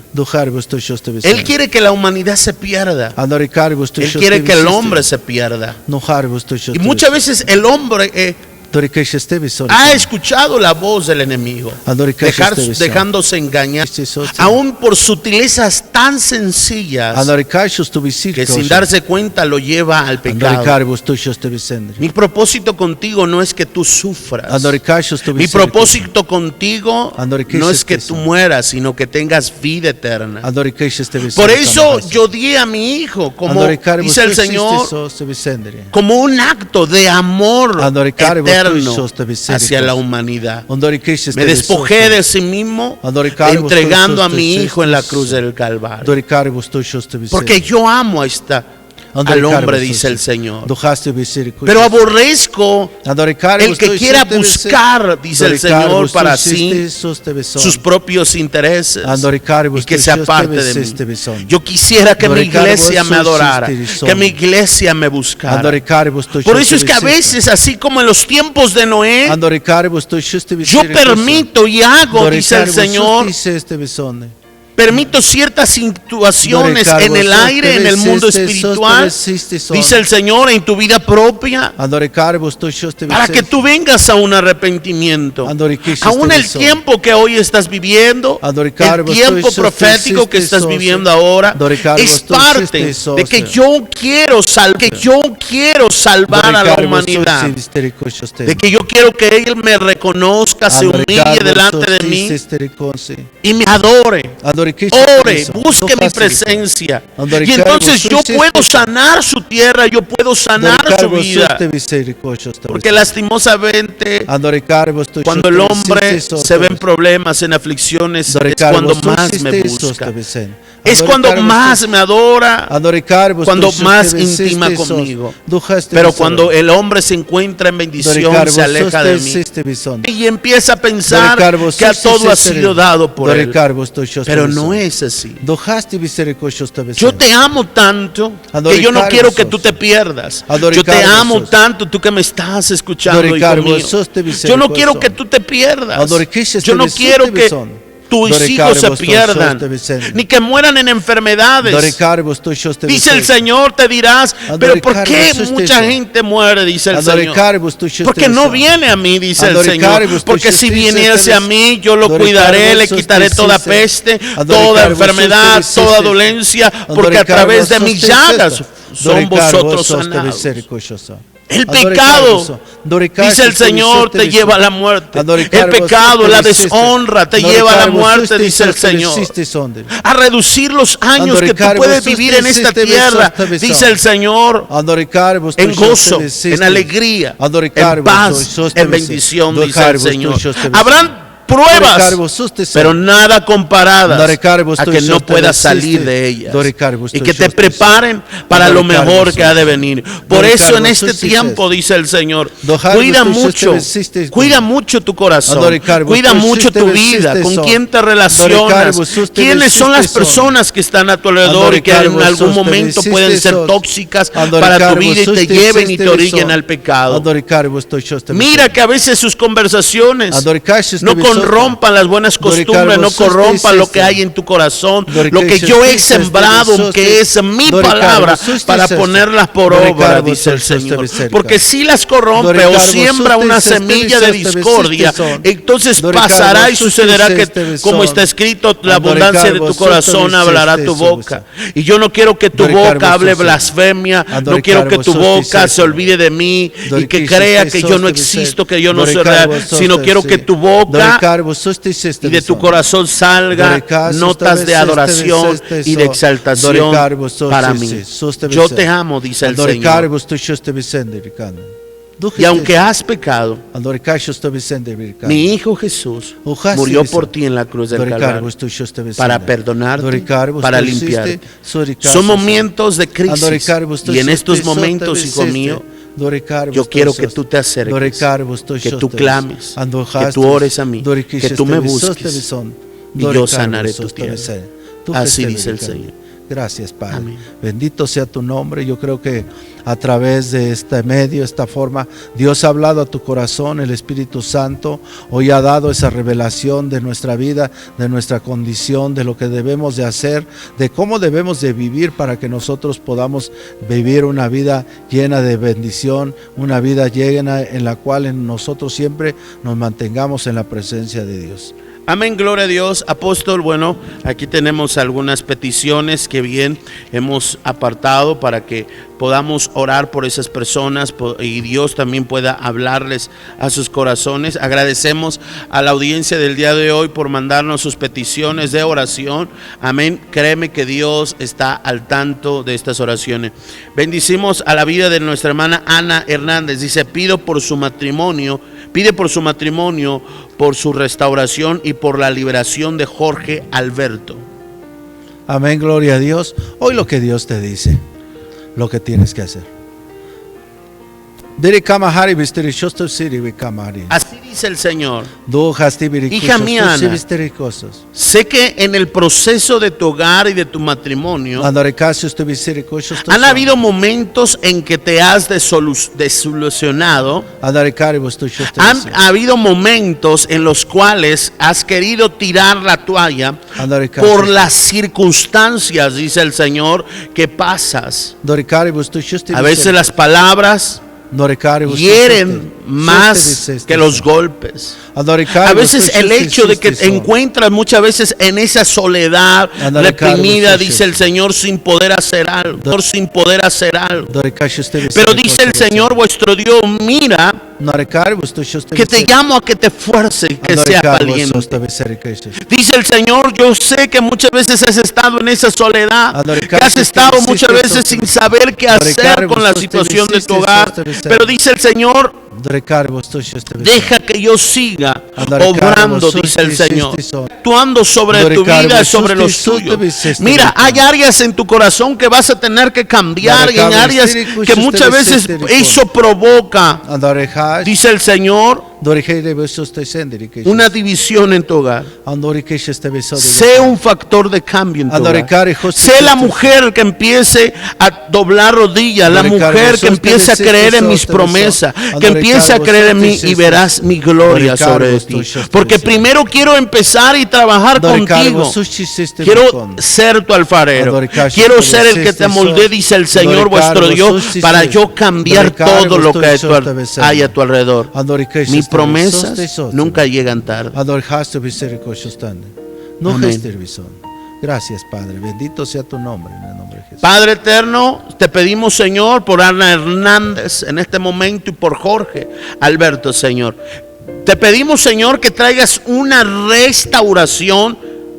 Él quiere que la humanidad se pierda. Él quiere que el hombre se pierda. Y muchas veces el hombre ha escuchado la voz del enemigo, dejándose engañar, aún por sutilezas tan sencillas que sin darse cuenta lo lleva al pecado. Mi propósito contigo no es que tú sufras. Mi propósito contigo no es que tú mueras, sino que tengas vida eterna. Por eso yo di a mi hijo, como dice el Señor, como un acto de amor eterno hacia la humanidad. Me despojé de sí mismo, entregando a mi hijo en la cruz del Calvario. Porque yo amo al hombre, dice el Señor. Pero aborrezco el que quiera buscar, dice el Señor, para sí sus propios intereses y que se aparte de mí. Yo quisiera que mi iglesia me adorara, que mi iglesia me buscara. Por eso es que a veces, así como en los tiempos de Noé, yo permito y hago, dice el Señor, permito ciertas situaciones en el aire, en el mundo espiritual, dice el Señor, en tu vida propia, para que tú vengas a un arrepentimiento. Aún el tiempo que hoy estás viviendo, el tiempo profético que estás viviendo ahora, es parte de que yo quiero salvar a la humanidad, de que yo quiero que Él me reconozca, se humille delante de mí y me adore. Ore, busque mi presencia. Y entonces yo puedo sanar su tierra, yo puedo sanar su vida. Porque lastimosamente, cuando el hombre se ve en problemas, en aflicciones, es cuando más me busca. Es cuando más me adora, cuando más intima conmigo. Pero cuando el hombre se encuentra en bendición, se aleja de mí y empieza a pensar que a todo ha sido dado por Él. Pero no es así. Yo te amo tanto que yo no quiero que tú te pierdas. Yo te amo tanto, tú que me estás escuchando, hijo mío. Yo no quiero que tú te pierdas. Yo no quiero que tus hijos se pierdan, ni que mueran en enfermedades. Dice el Señor, te dirás, pero ¿por qué mucha gente muere? Dice el Señor. Porque no viene a mí, dice el Señor. Porque si viniese a mí, yo lo cuidaré, le quitaré toda peste, toda enfermedad, toda dolencia, porque a través de mis llagas son vosotros sanados. El pecado, dice el Señor, te lleva a la muerte. El pecado, la deshonra te lleva a la muerte, dice el Señor. A reducir los años que tú puedes vivir en esta tierra, dice el Señor, en gozo, en alegría, en paz, en bendición, dice el Señor. Habrán pruebas, pero nada comparadas a que no puedas salir de ellas y que te preparen para lo mejor que ha de venir. Por eso en este tiempo, dice el Señor, cuida mucho tu corazón, cuida mucho tu vida, con quién te relacionas, quiénes son las personas que están a tu alrededor y que en algún momento pueden ser tóxicas para tu vida y te lleven y te orillen al pecado. Mira que a veces sus conversaciones no corrompan las buenas costumbres, no corrompan lo que hay en tu corazón, lo que yo he sembrado, que es mi palabra, para ponerlas por obra, dice el Señor. Porque si las corrompe o siembra una semilla de discordia, entonces pasará y sucederá que, como está escrito, la abundancia de tu corazón hablará tu boca. Y yo no quiero que tu boca hable blasfemia, no quiero que tu boca se olvide de mí y que crea que yo no existo, que yo no soy real, sino quiero que tu boca y de tu corazón salga notas de adoración y de exaltación para mí. Yo te amo, dice el Señor. Y aunque has pecado, mi Hijo Jesús murió por ti en la cruz del Calvario para perdonarte, para limpiarte. Son momentos de crisis y en estos momentos, hijo mío, yo quiero que tú te acerques, que tú clames, que tú ores a mí, que tú me busques y yo sanaré tu tierra. Así dice el Señor. Gracias, Padre. Amén. Bendito sea tu nombre. Yo creo que a través de este medio, esta forma, Dios ha hablado a tu corazón, el Espíritu Santo hoy ha dado esa revelación de nuestra vida, de nuestra condición, de lo que debemos de hacer, de cómo debemos de vivir para que nosotros podamos vivir una vida llena de bendición, una vida llena en la cual nosotros siempre nos mantengamos en la presencia de Dios. Amén, gloria a Dios. Apóstol, bueno, aquí tenemos algunas peticiones que bien hemos apartado para que podamos orar por esas personas y Dios también pueda hablarles a sus corazones. Agradecemos a la audiencia del día de hoy por mandarnos sus peticiones de oración. Amén. Créeme que Dios está al tanto de estas oraciones. Bendicimos a la vida de nuestra hermana Ana Hernández. Dice, pide por su matrimonio, por su restauración y por la liberación de Jorge Alberto. Amén, gloria a Dios. Hoy lo que Dios te dice, lo que tienes que hacer. Así dice el Señor. Hija mía, Ana, sé que en el proceso de tu hogar y de tu matrimonio han habido momentos en que te has desilusionado. Han habido momentos en los cuales has querido tirar la toalla por las circunstancias, dice el Señor, que pasas. A veces las palabras hieren más que los golpes. A veces el hecho de que te encuentras muchas veces en esa soledad reprimida, dice el Señor, sin poder hacer algo. Pero dice el Señor vuestro Dios, mira, que te llamo a que te esfuerces y que seas valiente. Dice el Señor, yo sé que muchas veces has estado en esa soledad, que has estado muchas veces sin saber qué hacer con la situación de tu hogar. Pero dice el Señor, deja que yo siga obrando, dice el Señor, actuando sobre tu vida y sobre los tuyos. Mira, hay áreas en tu corazón que vas a tener que cambiar, y en áreas que muchas veces eso provoca, dice el Señor, una división en tu hogar. Sé un factor de cambio en tu hogar. Sé la mujer que empiece a doblar rodillas, la mujer que empiece a creer en mis promesas, que empiece a creer en mí y verás mi gloria sobre ti. Porque primero quiero empezar y trabajar contigo. Quiero ser tu alfarero. Quiero ser el que te moldee, dice el Señor vuestro Dios, para yo cambiar todo lo que hay a tu alrededor. Mis promesas nunca llegan tarde. Gracias, Padre. Bendito sea tu nombre, en el nombre de Jesús. Padre eterno, te pedimos, Señor, por Ana Hernández en este momento y por Jorge Alberto, Señor. Te pedimos, Señor, que traigas una restauración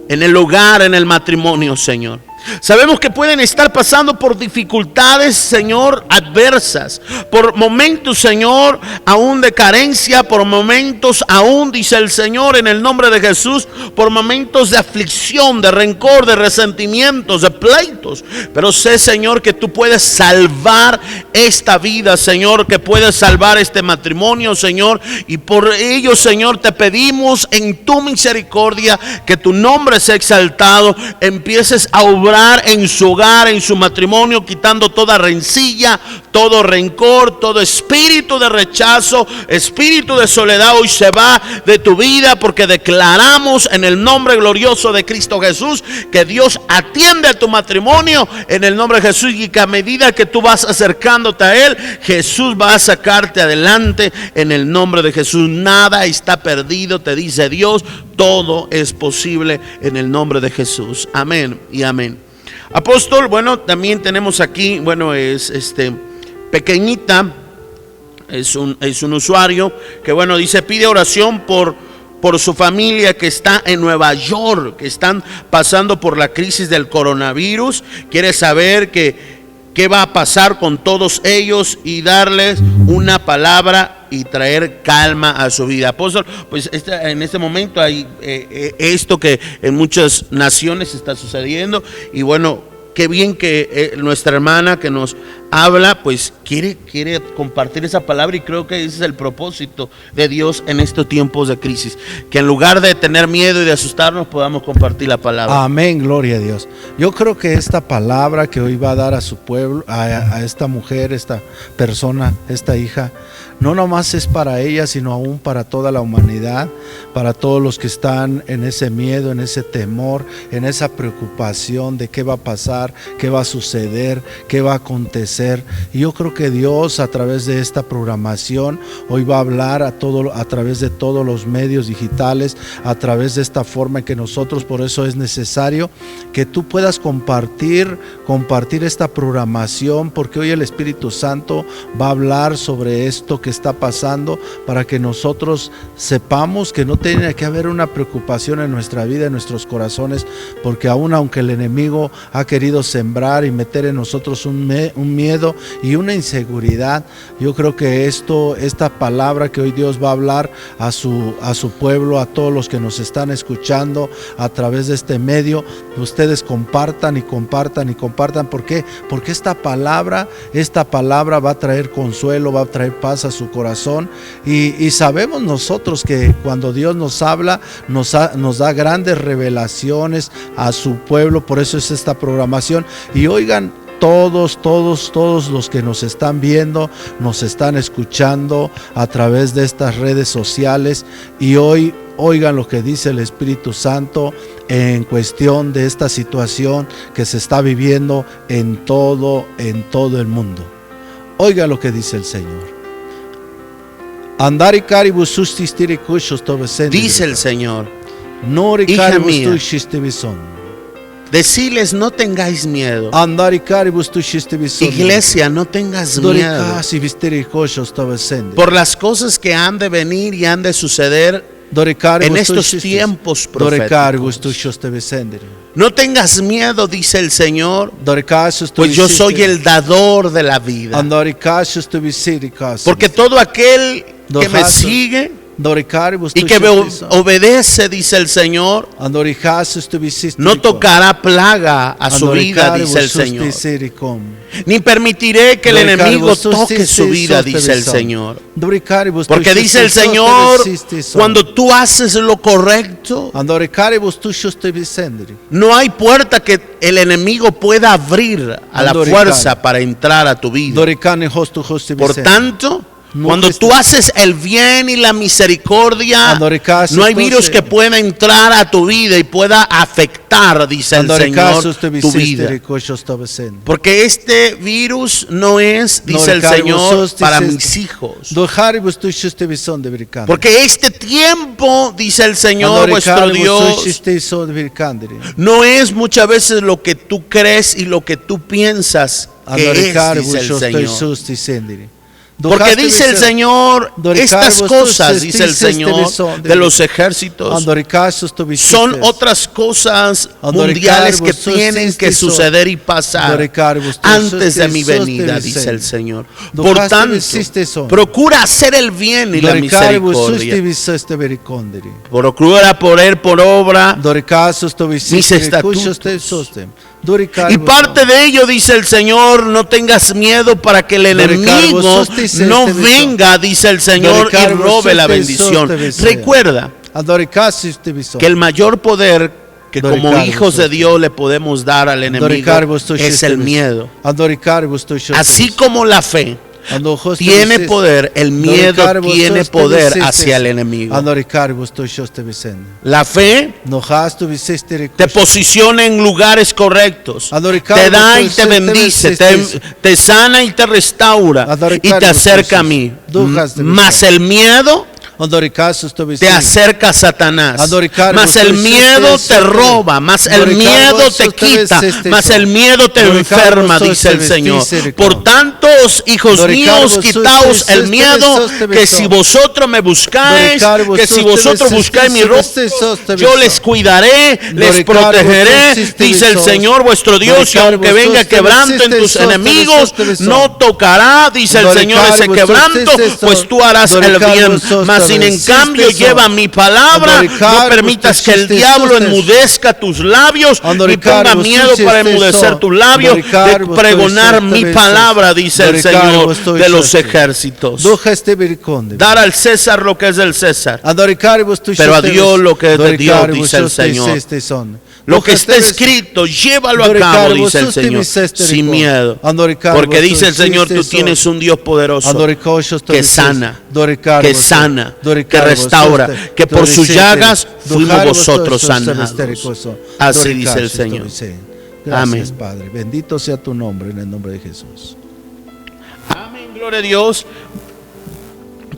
en el hogar, en el matrimonio, Señor. Sabemos que pueden estar pasando por dificultades, Señor, adversas, por momentos, Señor, aún de carencia, por momentos aún, dice el Señor, en el nombre de Jesús, por momentos de aflicción, de rencor, de resentimientos, de pleitos. Pero sé, Señor, que tú puedes salvar esta vida, Señor, que puedes salvar este matrimonio, Señor, y por ello, Señor, te pedimos en tu misericordia que tu nombre sea exaltado, empieces a obrar en su hogar, en su matrimonio, quitando toda rencilla, todo rencor, todo espíritu de rechazo, espíritu de soledad. Hoy se va de tu vida, porque declaramos en el nombre glorioso de Cristo Jesús que Dios atiende a tu matrimonio en el nombre de Jesús, y que a medida que tú vas acercándote a Él, Jesús va a sacarte adelante en el nombre de Jesús. Nada está perdido, te dice Dios, todo es posible en el nombre de Jesús. Amén y amén. Apóstol, bueno, también tenemos aquí, bueno, es pequeñita, es un usuario que, bueno, dice, pide oración por su familia que está en Nueva York, que están pasando por la crisis del coronavirus. Quiere saber qué va a pasar con todos ellos y darles una palabra y traer calma a su vida. Apóstol, pues en este momento hay esto que en muchas naciones está sucediendo, y bueno, qué bien que nuestra hermana que nos habla, pues quiere compartir esa palabra, y creo que ese es el propósito de Dios en estos tiempos de crisis, que en lugar de tener miedo y de asustarnos podamos compartir la palabra. Amén, gloria a Dios. Yo creo que esta palabra que hoy va a dar a su pueblo, a esta mujer, esta persona, esta hija, no nomás es para ella, sino aún para toda la humanidad, para todos los que están en ese miedo, en ese temor, en esa preocupación de qué va a pasar, qué va a suceder, qué va a acontecer. Y yo creo que Dios, a través de esta programación, hoy va a hablar a través de todos los medios digitales, a través de esta forma en que nosotros, por eso es necesario que tú puedas compartir esta programación, porque hoy el Espíritu Santo va a hablar sobre esto que está pasando, para que nosotros sepamos que no tiene que haber una preocupación en nuestra vida, en nuestros corazones, porque aunque el enemigo ha querido sembrar y meter en nosotros un miedo y una inseguridad, yo creo que esta palabra que hoy Dios va a hablar a su pueblo, a todos los que nos están escuchando a través de este medio, ustedes compartan y compartan y compartan. ¿Por qué? Porque esta palabra va a traer consuelo, va a traer paz a su corazón, y sabemos nosotros que cuando Dios nos habla, nos da grandes revelaciones a su pueblo. Por eso es esta programación. Y oigan, todos los que nos están viendo, nos están escuchando a través de estas redes sociales, y hoy oigan lo que dice el Espíritu Santo en cuestión de esta situación que se está viviendo en todo el mundo. Oiga lo que dice el Señor. Dice el Señor: hija mía, deciles, no tengáis miedo. Iglesia, no tengas miedo por las cosas que han de venir y han de suceder en estos tiempos proféticos. No tengas miedo, dice el Señor, pues yo soy el dador de la vida. Porque todo aquel que me sigue y que me obedece, dice el Señor, no tocará plaga a su vida, dice el Señor, ni permitiré que el enemigo toque su vida, dice el Señor. Porque dice el Señor, cuando tú haces lo correcto, no hay puerta que el enemigo pueda abrir a la fuerza para entrar a tu vida. Por tanto, cuando tú haces el bien y la misericordia, no hay virus que pueda entrar a tu vida y pueda afectar, dice el Señor, tu vida. Porque este virus no es, dice el Señor, para mis hijos. Porque este tiempo, dice el Señor, vuestro Dios, no es muchas veces lo que tú crees y lo que tú piensas que es, dice el Señor. Porque dice el Señor, estas cosas, dice el Señor de los ejércitos, son otras cosas mundiales que tienen que suceder y pasar antes de mi venida, dice el Señor. Por tanto, procura hacer el bien y la misericordia. Procura poner por obra mis estatutos. Y parte de ello, dice el Señor, no tengas miedo para que el enemigo no venga, dice el Señor, y robe la bendición. Recuerda que el mayor poder que como hijos de Dios le podemos dar al enemigo es el miedo. Así como la fe tiene poder, el miedo tiene poder hacia el enemigo. La fe te posiciona en lugares correctos, te da y te bendice, te sana y te restaura y te acerca a mí. Mas el miedo te acerca a Satanás, mas el miedo te roba, mas el miedo te quita, mas el miedo te enferma, dice el Señor. Por tanto, hijos míos, quitaos el miedo, que si vosotros me buscáis, que si vosotros buscáis mi rostro, yo les cuidaré, les protegeré, dice el Señor vuestro Dios, y aunque venga quebranto en tus enemigos, no tocará, dice el Señor, ese quebranto, pues tú harás el bien. Mas Sin en cambio lleva mi palabra. No permitas que el diablo enmudezca tus labios ni ponga miedo para enmudecer tus labios de pregonar mi palabra, dice el Señor de los ejércitos. Dar al César lo que es del César, pero a Dios lo que es de Dios, dice el Señor. Lo que está escrito, llévalo a cabo, dice el Señor, sin miedo. Porque dice el Señor, tú tienes un Dios poderoso que sana, que restaura, que por sus llagas fuimos vosotros sanados. Así dice el Señor. Gracias, Padre. Bendito sea tu nombre, en el nombre de Jesús. Amén, gloria a Dios.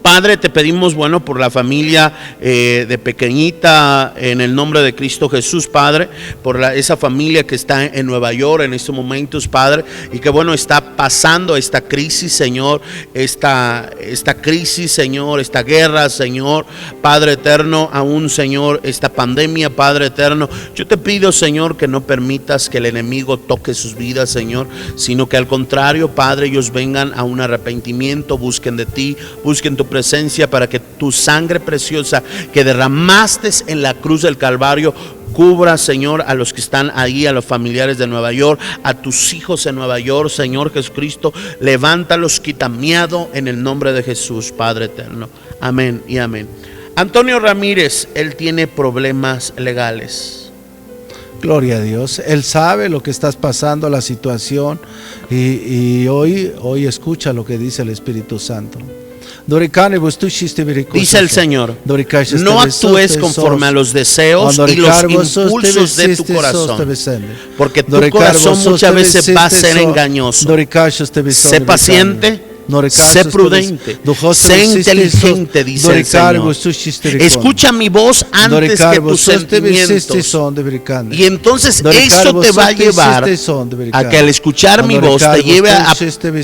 Padre, te pedimos, bueno, por la familia de pequeñita, en el nombre de Cristo Jesús, Padre, por esa familia que está en Nueva York en estos momentos, Padre, y que, bueno, está pasando esta crisis, Señor, esta crisis, Señor, esta guerra, Señor, Padre eterno, aún, Señor, esta pandemia, Padre eterno. Yo te pido, Señor, que no permitas que el enemigo toque sus vidas, Señor, sino que al contrario, Padre, ellos vengan a un arrepentimiento, busquen de ti, busquen tu presencia, para que tu sangre preciosa que derramaste en la cruz del Calvario cubra, Señor, a los que están ahí, a los familiares de Nueva York, a tus hijos en Nueva York, Señor Jesucristo. Levántalos, quita miedo en el nombre de Jesús, Padre eterno. Amén y amén. Antonio Ramírez, él tiene problemas legales. Gloria a Dios. Él sabe lo que estás pasando, la situación, y hoy escucha lo que dice el Espíritu Santo. Dice el Señor, no actúes conforme a los deseos y los impulsos de tu corazón, porque tu corazón muchas veces va a ser engañoso. Sé paciente, sé prudente, sé inteligente, dice el Señor. Escucha mi voz antes que tus sentimientos. Y entonces esto te va a llevar a que al escuchar mi voz te lleve a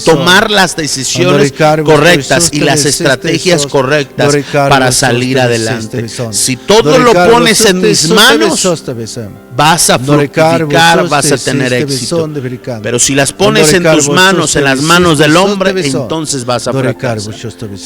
tomar las decisiones correctas y las estrategias correctas para salir adelante. Si todo lo pones en mis manos, vas a fructificar, vas a tener éxito. Pero si las pones en tus manos, en las manos del hombre, entonces vas a fracasar.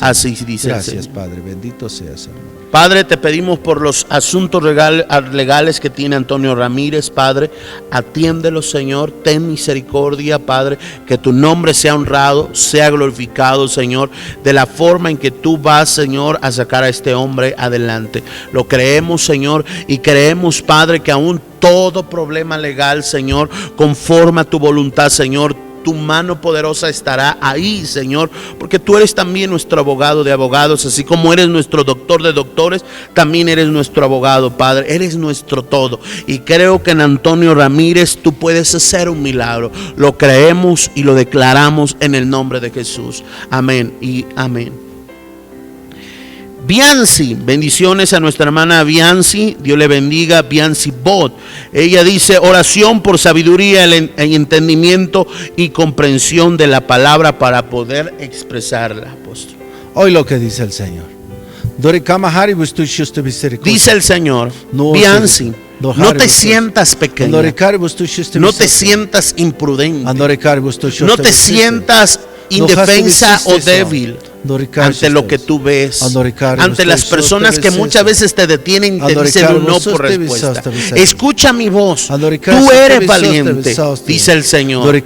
Así dice el Señor. Gracias, Padre, bendito seas, hermano. Padre, te pedimos por los asuntos legales que tiene Antonio Ramírez, Padre, atiéndelo, Señor, ten misericordia, Padre, que tu nombre sea honrado, sea glorificado, Señor, de la forma en que tú vas, Señor, a sacar a este hombre adelante. Lo creemos, Señor, y creemos, Padre, que aún todo problema legal, Señor, conforme a tu voluntad, Señor, tu mano poderosa estará ahí, Señor, porque tú eres también nuestro abogado de abogados, así como eres nuestro doctor de doctores, también eres nuestro abogado, Padre, eres nuestro todo. Y creo que en Antonio Ramírez tú puedes hacer un milagro. Lo creemos y lo declaramos en el nombre de Jesús. Amén y amén. Bianci, bendiciones a nuestra hermana Bianci, Dios le bendiga. Bianci Bot, ella dice: oración por sabiduría, el entendimiento y comprensión de la palabra para poder expresarla, apóstol. Hoy lo que dice el Señor. Dice el Señor, Bianci, no te sientas pequeño, no te sientas imprudente, no te sientas indefensa o débil ante lo que tú ves, ante las personas que muchas veces te detienen y te dicen un no por respuesta. Escucha mi voz, tú eres valiente, dice el Señor,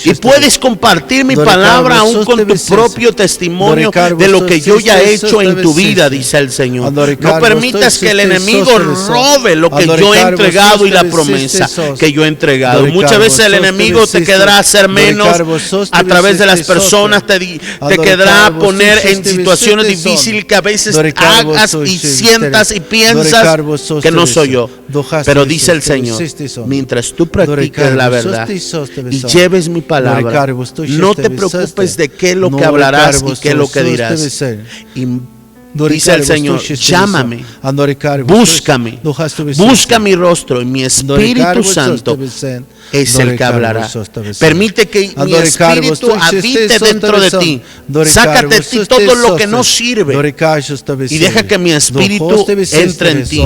y puedes compartir mi palabra aún con tu propio testimonio de lo que yo ya he hecho en tu vida, dice el Señor. No permitas que el enemigo robe lo que yo he entregado y la promesa que yo he entregado. Muchas veces el enemigo te quedará hacer menos a través de las personas, te quedará poner en situaciones difíciles que a veces hagas y sientas y piensas que no soy yo. Pero dice el Señor, mientras tú practiques la verdad y lleves mi palabra, no te preocupes de qué es lo que hablarás y qué es lo que dirás. Y dice el Señor, llámame, búscame, busca mi rostro, y mi Espíritu Santo es el que hablará. Permite que mi Espíritu habite dentro de ti. Sácate de ti todo lo que no sirve y deja que mi Espíritu entre en ti,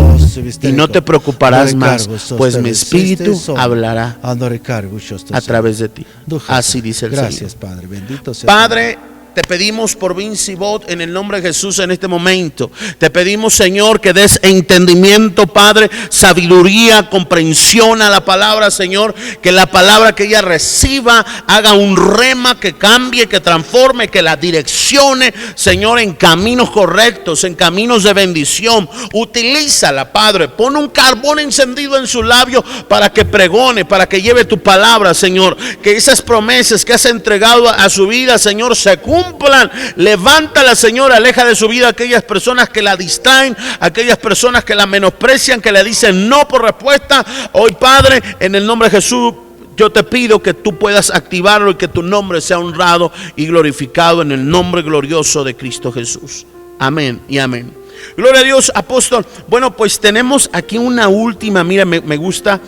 y no te preocuparás más, pues mi Espíritu hablará a través de ti. Así dice el Señor. Gracias, Padre, bendito sea. Padre, Te pedimos por Vince y Bot en el nombre de Jesús en este momento. Te pedimos, Señor, que des entendimiento, Padre, sabiduría, comprensión a la palabra, Señor. Que la palabra que ella reciba haga un rema que cambie, que transforme, que la direccione, Señor, en caminos correctos, en caminos de bendición. Utilízala, Padre. Pon un carbón encendido en su labio para que pregone, para que lleve tu palabra, Señor. Que esas promesas que has entregado a su vida, Señor, se cumplan. Levántala, Señor, aleja de su vida a aquellas personas que la distraen, aquellas personas que la menosprecian, que le dicen no por respuesta. Hoy, Padre, en el nombre de Jesús, yo te pido que tú puedas activarlo y que tu nombre sea honrado y glorificado en el nombre glorioso de Cristo Jesús. Amén y amén. Gloria a Dios, apóstol. Bueno, pues tenemos aquí una última, mira, me gusta,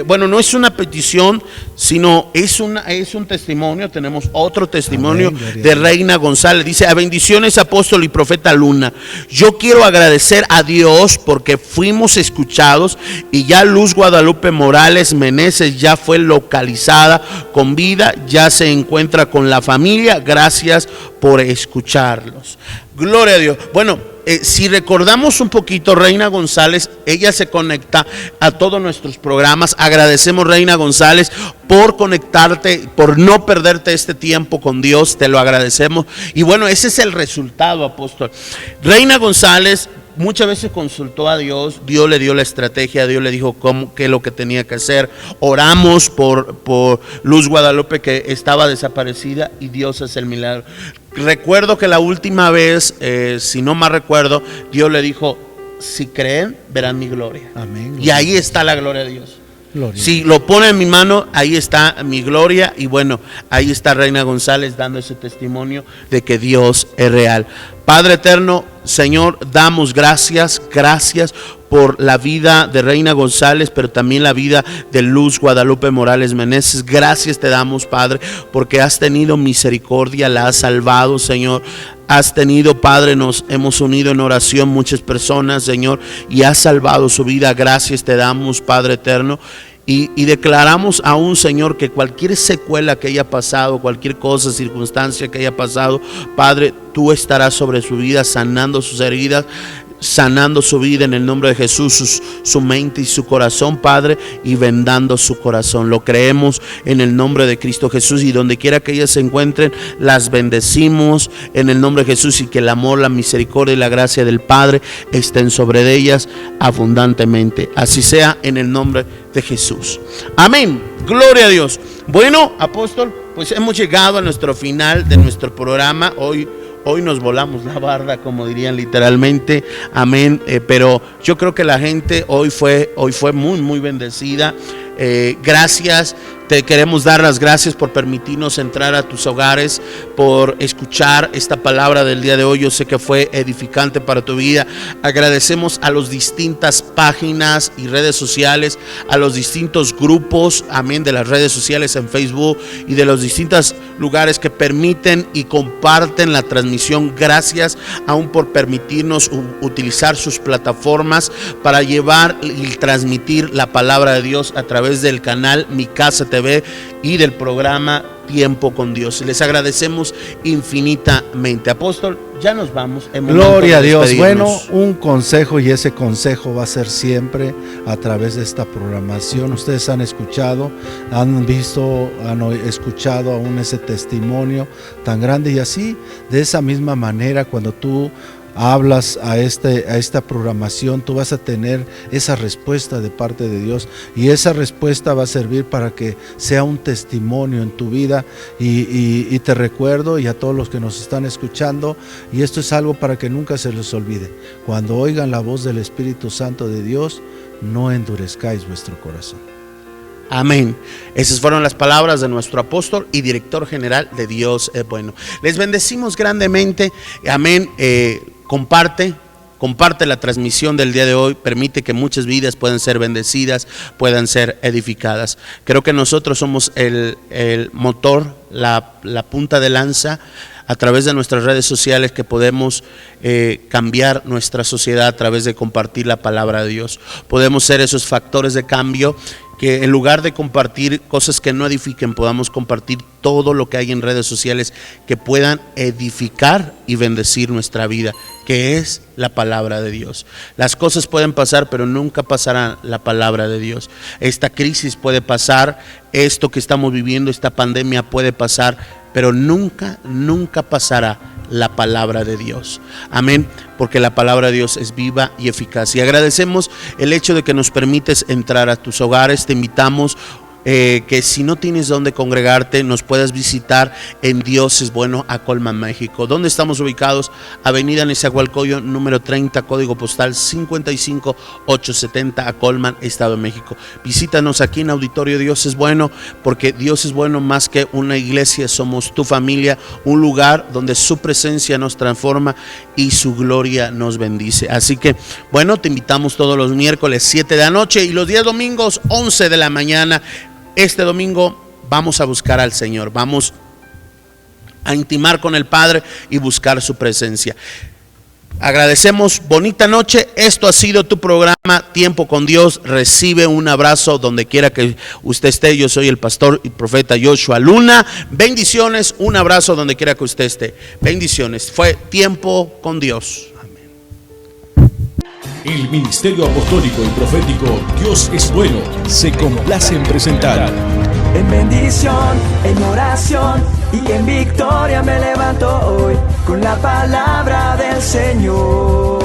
bueno, no es una petición, sino es un testimonio. Tenemos otro testimonio. Amén, de Reina González. Dice: a bendiciones, apóstol y profeta Luna. Yo quiero agradecer a Dios porque fuimos escuchados y ya Luz Guadalupe Morales Meneses ya fue localizada con vida, ya se encuentra con la familia. Gracias por escucharlos. Gloria a Dios. Bueno, si recordamos un poquito, Reina González, ella se conecta a todos nuestros programas. Agradecemos, Reina González, por conectarte, por no perderte este tiempo con Dios. Te lo agradecemos. Y bueno, ese es el resultado, apóstol. Reina González muchas veces consultó a Dios. Dios le dio la estrategia, Dios le dijo qué es lo que tenía que hacer. Oramos por Luz Guadalupe, que estaba desaparecida, y Dios hace el milagro. Recuerdo que la última vez, si no mal recuerdo, Dios le dijo: si creen, verán mi gloria. Amén. Y ahí está la gloria de Dios. Gloria. Si lo pone en mi mano, ahí está mi gloria. Y bueno, ahí está Reina González dando ese testimonio de que Dios es real. Padre eterno, Señor, damos gracias por la vida de Reina González, pero también la vida de Luz Guadalupe Morales Meneses. Gracias te damos, Padre, porque has tenido misericordia, la has salvado, Señor. Has tenido, Padre, nos hemos unido en oración muchas personas, Señor, y has salvado su vida. Gracias te damos, Padre eterno. Y declaramos aún, Señor, que cualquier secuela que haya pasado, cualquier cosa, circunstancia que haya pasado, Padre, tú estarás sobre su vida, sanando sus heridas, sanando su vida en el nombre de Jesús, su mente y su corazón, Padre, y vendando su corazón. Lo creemos en el nombre de Cristo Jesús, y donde quiera que ellas se encuentren, las bendecimos en el nombre de Jesús, y que el amor, la misericordia y la gracia del Padre estén sobre ellas abundantemente. Así sea en el nombre de Jesús. Amén. Gloria a Dios. Bueno, apóstol, pues hemos llegado a nuestro final de nuestro programa. Hoy nos volamos la barda, como dirían literalmente. Amén. Pero yo creo que la gente hoy fue muy, muy bendecida. Gracias. Te queremos dar las gracias por permitirnos entrar a tus hogares, por escuchar esta palabra del día de hoy. Yo sé que fue edificante para tu vida. Agradecemos a las distintas páginas y redes sociales, a los distintos grupos, amén, de las redes sociales en Facebook y de los distintos lugares que permiten y comparten la transmisión. Gracias aún por permitirnos utilizar sus plataformas para llevar y transmitir la palabra de Dios a través del canal Mi Casa TV y del programa Tiempo con Dios. Les agradecemos infinitamente. Apóstol, ya nos vamos. Gloria a Dios. Bueno, un consejo, y ese consejo va a ser siempre a través de esta programación. Ustedes han escuchado, han visto, han escuchado aún ese testimonio tan grande, y así, de esa misma manera, cuando tú hablas a esta programación, tú vas a tener esa respuesta de parte de Dios, y esa respuesta va a servir para que sea un testimonio en tu vida. Y te recuerdo, y a todos los que nos están escuchando, y esto es algo para que nunca se les olvide: cuando oigan la voz del Espíritu Santo de Dios, no endurezcáis vuestro corazón. Amén. Esas fueron las palabras de nuestro apóstol y director general de Dios es Bueno. Les bendecimos grandemente. Amén. Comparte la transmisión del día de hoy. Permite que muchas vidas puedan ser bendecidas, puedan ser edificadas. Creo que nosotros somos el motor, la punta de lanza, a través de nuestras redes sociales, que podemos cambiar nuestra sociedad a través de compartir la palabra de Dios. Podemos ser esos factores de cambio que en lugar de compartir cosas que no edifiquen, podamos compartir todo lo que hay en redes sociales que puedan edificar y bendecir nuestra vida, que es la palabra de Dios. Las cosas pueden pasar, pero nunca pasará la palabra de Dios. Esta crisis puede pasar, esto que estamos viviendo, esta pandemia puede pasar, pero nunca pasará la palabra de Dios. Amén, porque la palabra de Dios es viva y eficaz. Y agradecemos el hecho de que nos permites entrar a tus hogares. Te invitamos que si no tienes dónde congregarte, nos puedas visitar en Dios es Bueno, Acolman, México. ¿Dónde estamos ubicados? Avenida Nezahualcóyotl, número 30, código postal 55870, Acolman, Estado de México. Visítanos aquí en Auditorio Dios es Bueno, porque Dios es bueno más que una iglesia. Somos tu familia, un lugar donde su presencia nos transforma y su gloria nos bendice. Así que, bueno, te invitamos todos los miércoles 7 de la noche y los días domingos 11 de la mañana. Este domingo vamos a buscar al Señor, vamos a intimar con el Padre y buscar su presencia. Agradecemos, bonita noche. Esto ha sido tu programa Tiempo con Dios. Recibe un abrazo donde quiera que usted esté. Yo soy el pastor y profeta Joshua Luna. Bendiciones, un abrazo donde quiera que usted esté. Bendiciones. Fue Tiempo con Dios. El Ministerio Apostólico y Profético Dios es Bueno se complace en presentar En bendición, en oración y en victoria me levanto hoy con la palabra del Señor.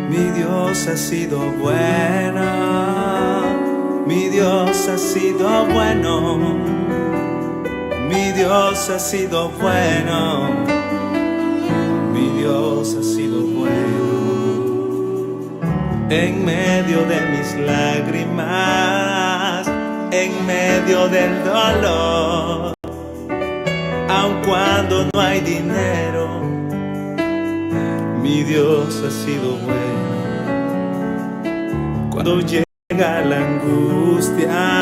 Mi Dios ha sido bueno, mi Dios ha sido bueno, mi Dios ha sido bueno, mi Dios ha sido bueno. En medio de mis lágrimas, en medio del dolor, aun cuando no hay dinero, mi Dios ha sido bueno. Cuando llega la angustia,